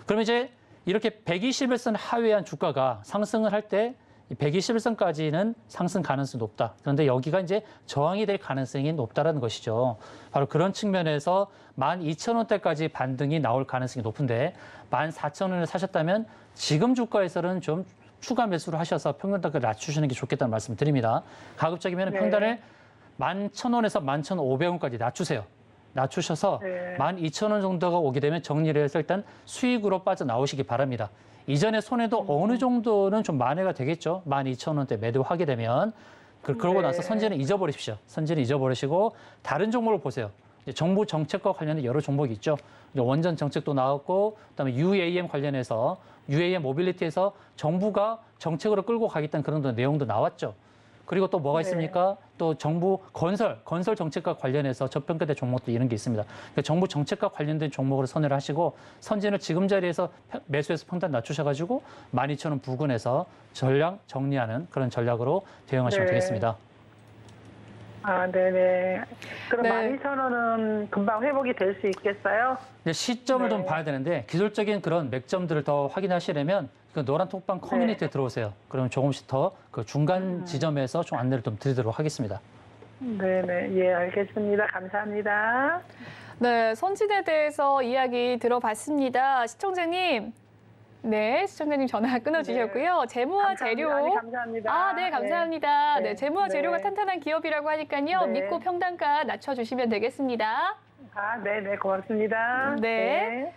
그러면 이제 이렇게 121선 하회한 주가가 상승을 할 때 121선까지는 상승 가능성이 높다. 그런데 여기가 이제 저항이 될 가능성이 높다라는 것이죠. 바로 그런 측면에서 12,000원대까지 반등이 나올 가능성이 높은데 14,000원을 사셨다면 지금 주가에서는 좀 추가 매수를 하셔서 평균단가를 낮추시는 게 좋겠다는 말씀을 드립니다. 가급적이면
네.
평단을 11,000원에서 11,500원까지 낮추세요. 낮추셔서
네.
12,000원 정도가 오게 되면 정리를 해서 일단 수익으로 빠져나오시기 바랍니다. 이전에 손해도 어느 정도는 좀 만회가 되겠죠. 12,000원대 매도하게 되면. 그러고
네.
나서 선지는 잊어버리십시오. 선지는 잊어버리시고 다른 종목을 보세요. 이제 정부 정책과 관련된 여러 종목이 있죠. 이제 원전 정책도 나왔고 그다음에 UAM 관련해서 UAM 모빌리티에서 정부가 정책으로 끌고 가겠다는 그런 내용도 나왔죠. 그리고 또 뭐가
네.
있습니까? 또 정부 건설 정책과 관련해서 저평가된 종목도 이런 게 있습니다. 그러니까 정부 정책과 관련된 종목으로 선회를 하시고 선진을 지금 자리에서 매수해서 평단 낮추셔가지고 12,000원 부근에서 전략 정리하는 그런 전략으로 대응하시면
네.
되겠습니다.
아, 네네. 그럼
네.
12,000원은 금방 회복이 될 수 있겠어요?
근데 시점을 좀
네.
봐야 되는데 기술적인 그런 맥점들을 더 확인하시려면 그 노란 톡방 커뮤니티에 들어오세요. 그러면 조금씩 더 그 중간 지점에서 좀 안내를 좀 드리도록 하겠습니다.
네네. 예, 알겠습니다. 감사합니다.
네, 선진에 대해서 이야기 들어봤습니다. 시청자님. 네, 시청자님 전화 끊어주셨고요. 재무와
감사합니다.
재료.
아니, 감사합니다.
아, 네, 감사합니다. 네,
네.
재무와
네.
재료가 탄탄한 기업이라고 하니까요.
네.
믿고 평단가 낮춰주시면 되겠습니다.
아, 네네. 고맙습니다.
네.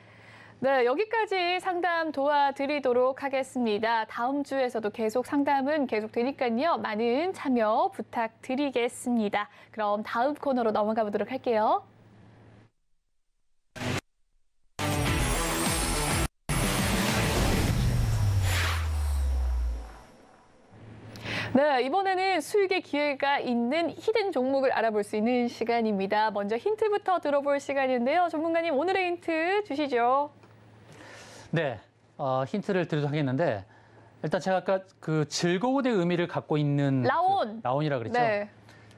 네, 여기까지 상담 도와드리도록 하겠습니다. 다음 주에서도 계속 상담은 계속 되니까요. 많은 참여 부탁드리겠습니다. 그럼 다음 코너로 넘어가 보도록 할게요. 네, 이번에는 수익의 기회가 있는 히든 종목을 알아볼 수 있는 시간입니다. 먼저 힌트부터 들어볼 시간인데요. 전문가님, 오늘의 힌트 주시죠.
네, 힌트를 드리도록 하겠는데 일단 제가 아까 그 즐거움의 의미를 갖고 있는
라온.
라온이라 그랬죠.
네.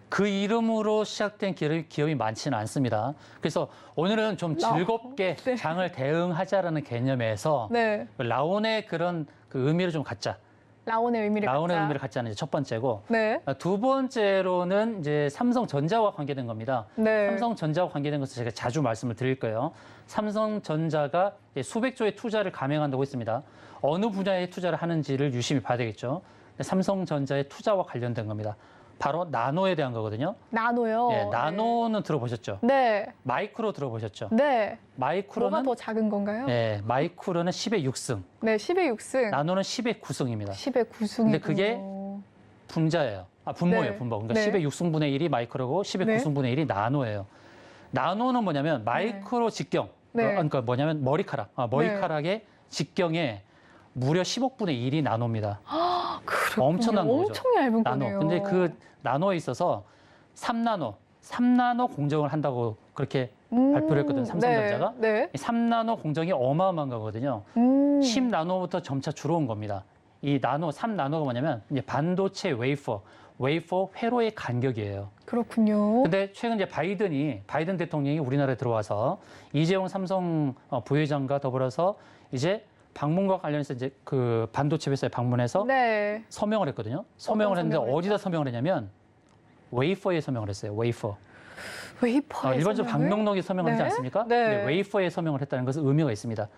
그 이름으로 시작된 기업이 많지는 않습니다. 그래서 오늘은 좀 즐겁게
네.
장을 대응하자라는 개념에서
네.
라온의 그런 그 의미를 좀 갖자.
라온의 의미를
라온의
갖자.
의미를 갖자는 첫 번째고
네.
두 번째로는 이제 삼성전자와 관계된 겁니다.
네.
삼성전자와 관계된 것을 제가 자주 말씀을 드릴 거예요. 삼성전자가 수백조의 투자를 감행한다고 했습니다. 어느 분야에 투자를 하는지를 유심히 봐야 되겠죠. 삼성전자의 투자와 관련된 겁니다. 바로 나노에 대한 거거든요.
나노요.
예, 나노는 들어보셨죠?
네.
마이크로 들어보셨죠?
네. 뭐가
마이크로는
더 작은 건가요?
예, 마이크로는 10의 6승,
네, 10의 6승.
나노는 10의 9승입니다.
10의 9승.
근데 그게 분모예요.
네.
분모. 그러니까
네.
10의 6승분의 1이 마이크로고 10의
네.
9승분의 1이 나노예요. 나노는 뭐냐면 마이크로 직경.
네.
그러니까 뭐냐면 머리카락의 직경에 무려 10억 분의 1이 나노입니다.
그렇군요.
엄청난 거죠.
엄청 얇은
나노.
거네요.
근데 그 나노에 있어서 3나노 공정을 한다고 그렇게 발표를 했거든요. 삼성전자가.
네.
이 3나노 공정이 어마어마한 거거든요. 10나노부터 점차 줄어온 겁니다. 이 3나노가 뭐냐면 이제 반도체 웨이퍼 회로의 간격이에요.
그렇군요.
근데 최근 이제 바이든 대통령이 우리나라에 들어와서 이재용 삼성 부회장과 더불어서 이제 방문과 관련해서 이제 그 반도체 회사에 방문해서
네.
서명을 했거든요. 서명을 했는데
서명을
어디다 서명을 했냐면 웨이퍼에 서명을 했어요. 웨이퍼.
웨이퍼에
일반적으로 방명록에 서명을 하지
네.
않습니까?
네.
근데 웨이퍼에 서명을 했다는 것은 의미가 있습니다.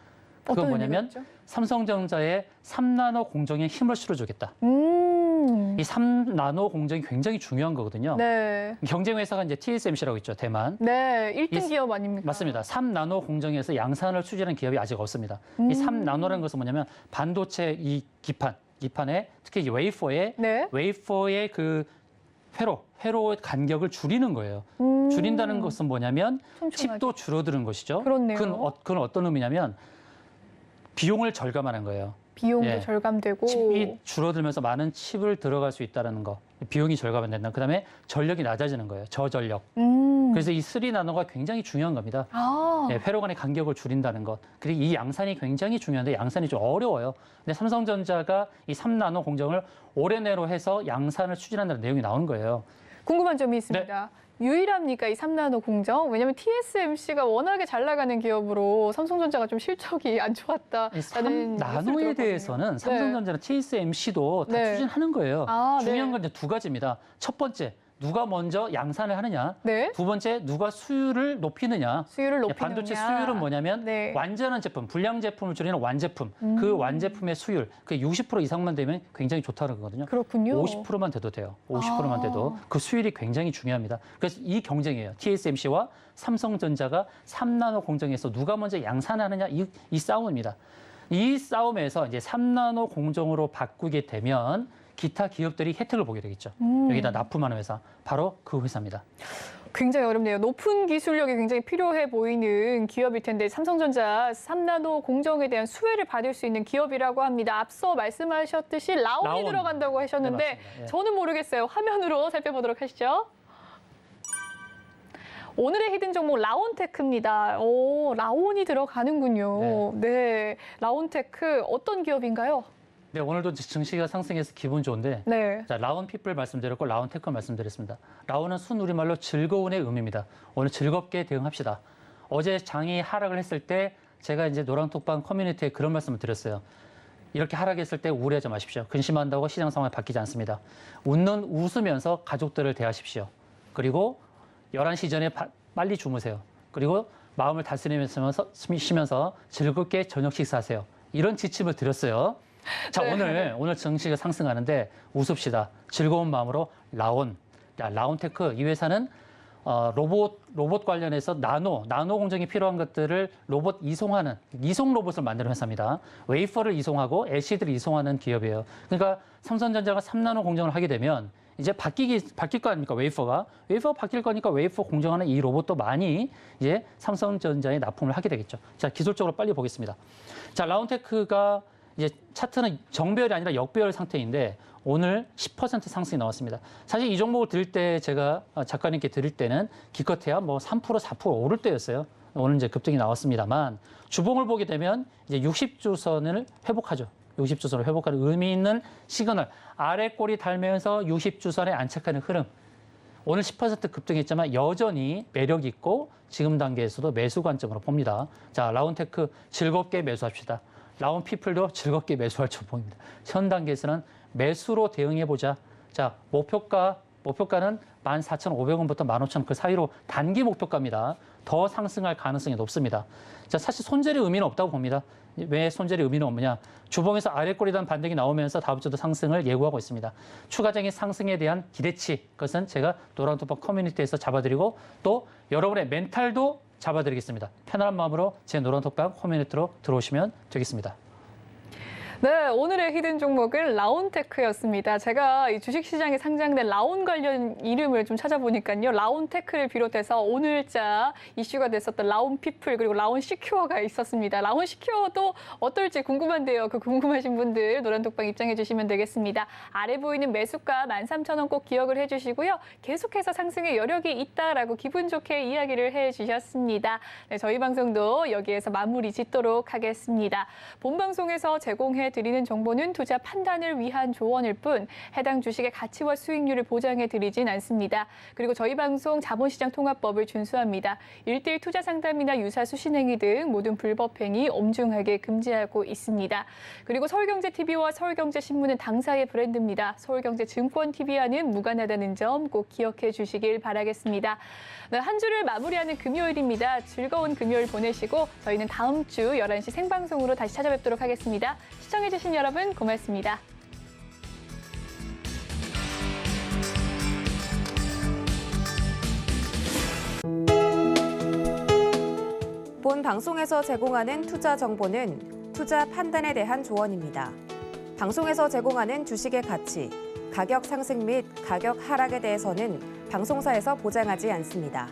그건
어떤
뭐냐면
의미가 있죠?
삼성전자의 3나노 공정에 힘을 실어주겠다. 이 3나노 공정이 굉장히 중요한 거거든요.
네.
경쟁 회사가 이제 TSMC라고 있죠. 대만.
네. 1등
이-
기업 아닙니까?
맞습니다. 3나노 공정에서 양산을 추진하는 기업이 아직 없습니다. 이 3나노라는 것은 뭐냐면 반도체 이 기판에 특히 이
네.
웨이퍼의 그 회로 간격을 줄이는 거예요. 줄인다는 것은 뭐냐면
촘촘하게.
칩도 줄어드는 것이죠.
그렇네요.
그건 어떤 의미냐면 비용을 절감하는 거예요.
비용도
예.
절감되고.
칩이 줄어들면서 많은 칩을 들어갈 수 있다는 거. 비용이 절감이 된다. 그다음에 전력이 낮아지는 거예요. 저전력. 그래서 이 3나노가 굉장히 중요한 겁니다.
아.
예, 회로 간의 간격을 줄인다는 것. 그리고 이 양산이 굉장히 중요한데 양산이 좀 어려워요. 근데 삼성전자가 이 3나노 공정을 올해 내로 해서 양산을 추진한다는 내용이 나오는 거예요.
궁금한 점이 있습니다. 유일합니까 이 3나노 공정? 왜냐하면 TSMC가 워낙에 잘 나가는 기업으로 삼성전자가 좀 실적이 안 좋았다라는
3나노에 대해서는 삼성전자는 TSMC도 다
네.
추진하는 거예요.
아,
중요한
네.
건 이제 두 가지입니다. 첫 번째, 누가 먼저 양산을 하느냐.
네.
두 번째, 누가 수율을 높이느냐.
수율을 높이느냐.
반도체 수율은 뭐냐면
네.
완전한 제품, 불량 제품을 줄이는 완제품. 그 완제품의 수율, 그 60% 이상만 되면 굉장히 좋다는 거거든요.
그렇군요.
50%만 돼도 돼요. 50%만 돼도. 그 수율이 굉장히 중요합니다. 그래서 이 경쟁이에요. TSMC와 삼성전자가 3나노 공정에서 누가 먼저 양산하느냐 이 싸움입니다. 이 싸움에서 이제 3나노 공정으로 바꾸게 되면 기타 기업들이 혜택을 보게 되겠죠. 여기다 납품하는 회사, 바로 그 회사입니다.
굉장히 어렵네요. 높은 기술력이 굉장히 필요해 보이는 기업일 텐데 삼성전자 3나노 공정에 대한 수혜를 받을 수 있는 기업이라고 합니다. 앞서 말씀하셨듯이 라온이
라온.
들어간다고 하셨는데
네, 맞습니다. 예.
저는 모르겠어요. 화면으로 살펴보도록 하시죠. 오늘의 히든 종목 라온테크입니다. 오, 라온이 들어가는군요. 네, 라온테크 어떤 기업인가요?
네, 오늘도 증시가 상승해서 기분 좋은데
네.
자, 라온피플 말씀드렸고 라온테크 말씀드렸습니다. 라온은 순우리말로 즐거운의 의미입니다. 오늘 즐겁게 대응합시다. 어제 장이 하락을 했을 때 제가 이제 노랑톡방 커뮤니티에 그런 말씀을 드렸어요. 이렇게 하락했을 때 우울해하지 마십시오. 근심한다고 시장 상황이 바뀌지 않습니다. 웃으면서 가족들을 대하십시오. 그리고 11시 전에 빨리 주무세요. 그리고 마음을 다스리면서 즐겁게 저녁 식사하세요. 이런 지침을 드렸어요. 자,
네.
오늘 증시가 상승하는데 웃읍시다. 즐거운 마음으로 라온테크 이 회사는 로봇 관련해서 나노 공정이 필요한 것들을 로봇 이송 로봇을 만드는 회사입니다. 웨이퍼를 이송하고 LCD를 이송하는 기업이에요. 그러니까 삼성전자가 3나노 공정을 하게 되면 이제 바뀔 거 아닙니까? 웨이퍼가 바뀔 거니까 웨이퍼 공정하는 이 로봇도 많이 이제 삼성전자에 납품을 하게 되겠죠. 자, 기술적으로 빨리 보겠습니다. 자, 라온테크가 이제 차트는 정배열이 아니라 역배열 상태인데 오늘 10% 상승이 나왔습니다. 사실 이 종목을 드릴 때 제가 작가님께 드릴 때는 기껏해야 뭐 3%, 4% 오를 때였어요. 오늘 이제 급등이 나왔습니다만 주봉을 보게 되면 이제 60주선을 회복하죠. 60주선을 회복하는 의미 있는 시그널. 아래 꼬리 달면서 60주선에 안착하는 흐름. 오늘 10% 급등했지만 여전히 매력 있고 지금 단계에서도 매수 관점으로 봅니다. 자, 라온테크 즐겁게 매수합시다. 라온피플도 즐겁게 매수할 줄 보입니다. 현 단계에서는 매수로 대응해보자. 자, 목표가는 14,500원부터 15,000원 그 사이로 단기 목표가입니다. 더 상승할 가능성이 높습니다. 자, 사실 손절의 의미는 없다고 봅니다. 왜 손절의 의미는 없느냐? 주봉에서 아래 꼬리단 반등이 나오면서 다음 주도 상승을 예고하고 있습니다. 추가적인 상승에 대한 기대치, 그것은 제가 노란톡방 커뮤니티에서 잡아드리고 또 여러분의 멘탈도 잡아드리겠습니다. 편안한 마음으로 제 노란톡방 커뮤니티로 들어오시면 되겠습니다.
네, 오늘의 히든 종목은 라온테크였습니다. 제가 이 주식시장에 상장된 라온 관련 이름을 좀 찾아보니까요. 라온테크를 비롯해서 오늘자 이슈가 됐었던 라온피플 그리고 라온시큐어가 있었습니다. 라온시큐어도 어떨지 궁금한데요. 그 궁금하신 분들 노란톡방 입장해 주시면 되겠습니다. 아래 보이는 매수가 13,000원 꼭 기억을 해주시고요. 계속해서 상승의 여력이 있다라고 기분 좋게 이야기를 해주셨습니다. 네, 저희 방송도 여기에서 마무리 짓도록 하겠습니다. 본 방송에서 제공해 드리는 정보는 투자 판단을 위한 조언일 뿐 해당 주식의 가치와 수익률을 보장해 드리진 않습니다. 그리고 저희 방송 자본시장 통합법을 준수합니다. 1:1 투자 상담이나 유사 수신행위 등 모든 불법 행위 엄중하게 금지하고 있습니다. 그리고 서울경제TV와 서울경제신문은 당사의 브랜드입니다. 서울경제증권TV와는 무관하다는 점 꼭 기억해 주시길 바라겠습니다. 네, 한 주를 마무리하는 금요일입니다. 즐거운 금요일 보내시고 저희는 다음 주 11시 생방송으로 다시 찾아뵙도록 하겠습니다. 시청해주신 여러분 고맙습니다.
본 방송에서 제공하는 투자 정보는 투자 판단에 대한 조언입니다. 방송에서 제공하는 주식의 가치, 가격 상승 및 가격 하락에 대해서는 방송사에서 보장하지 않습니다.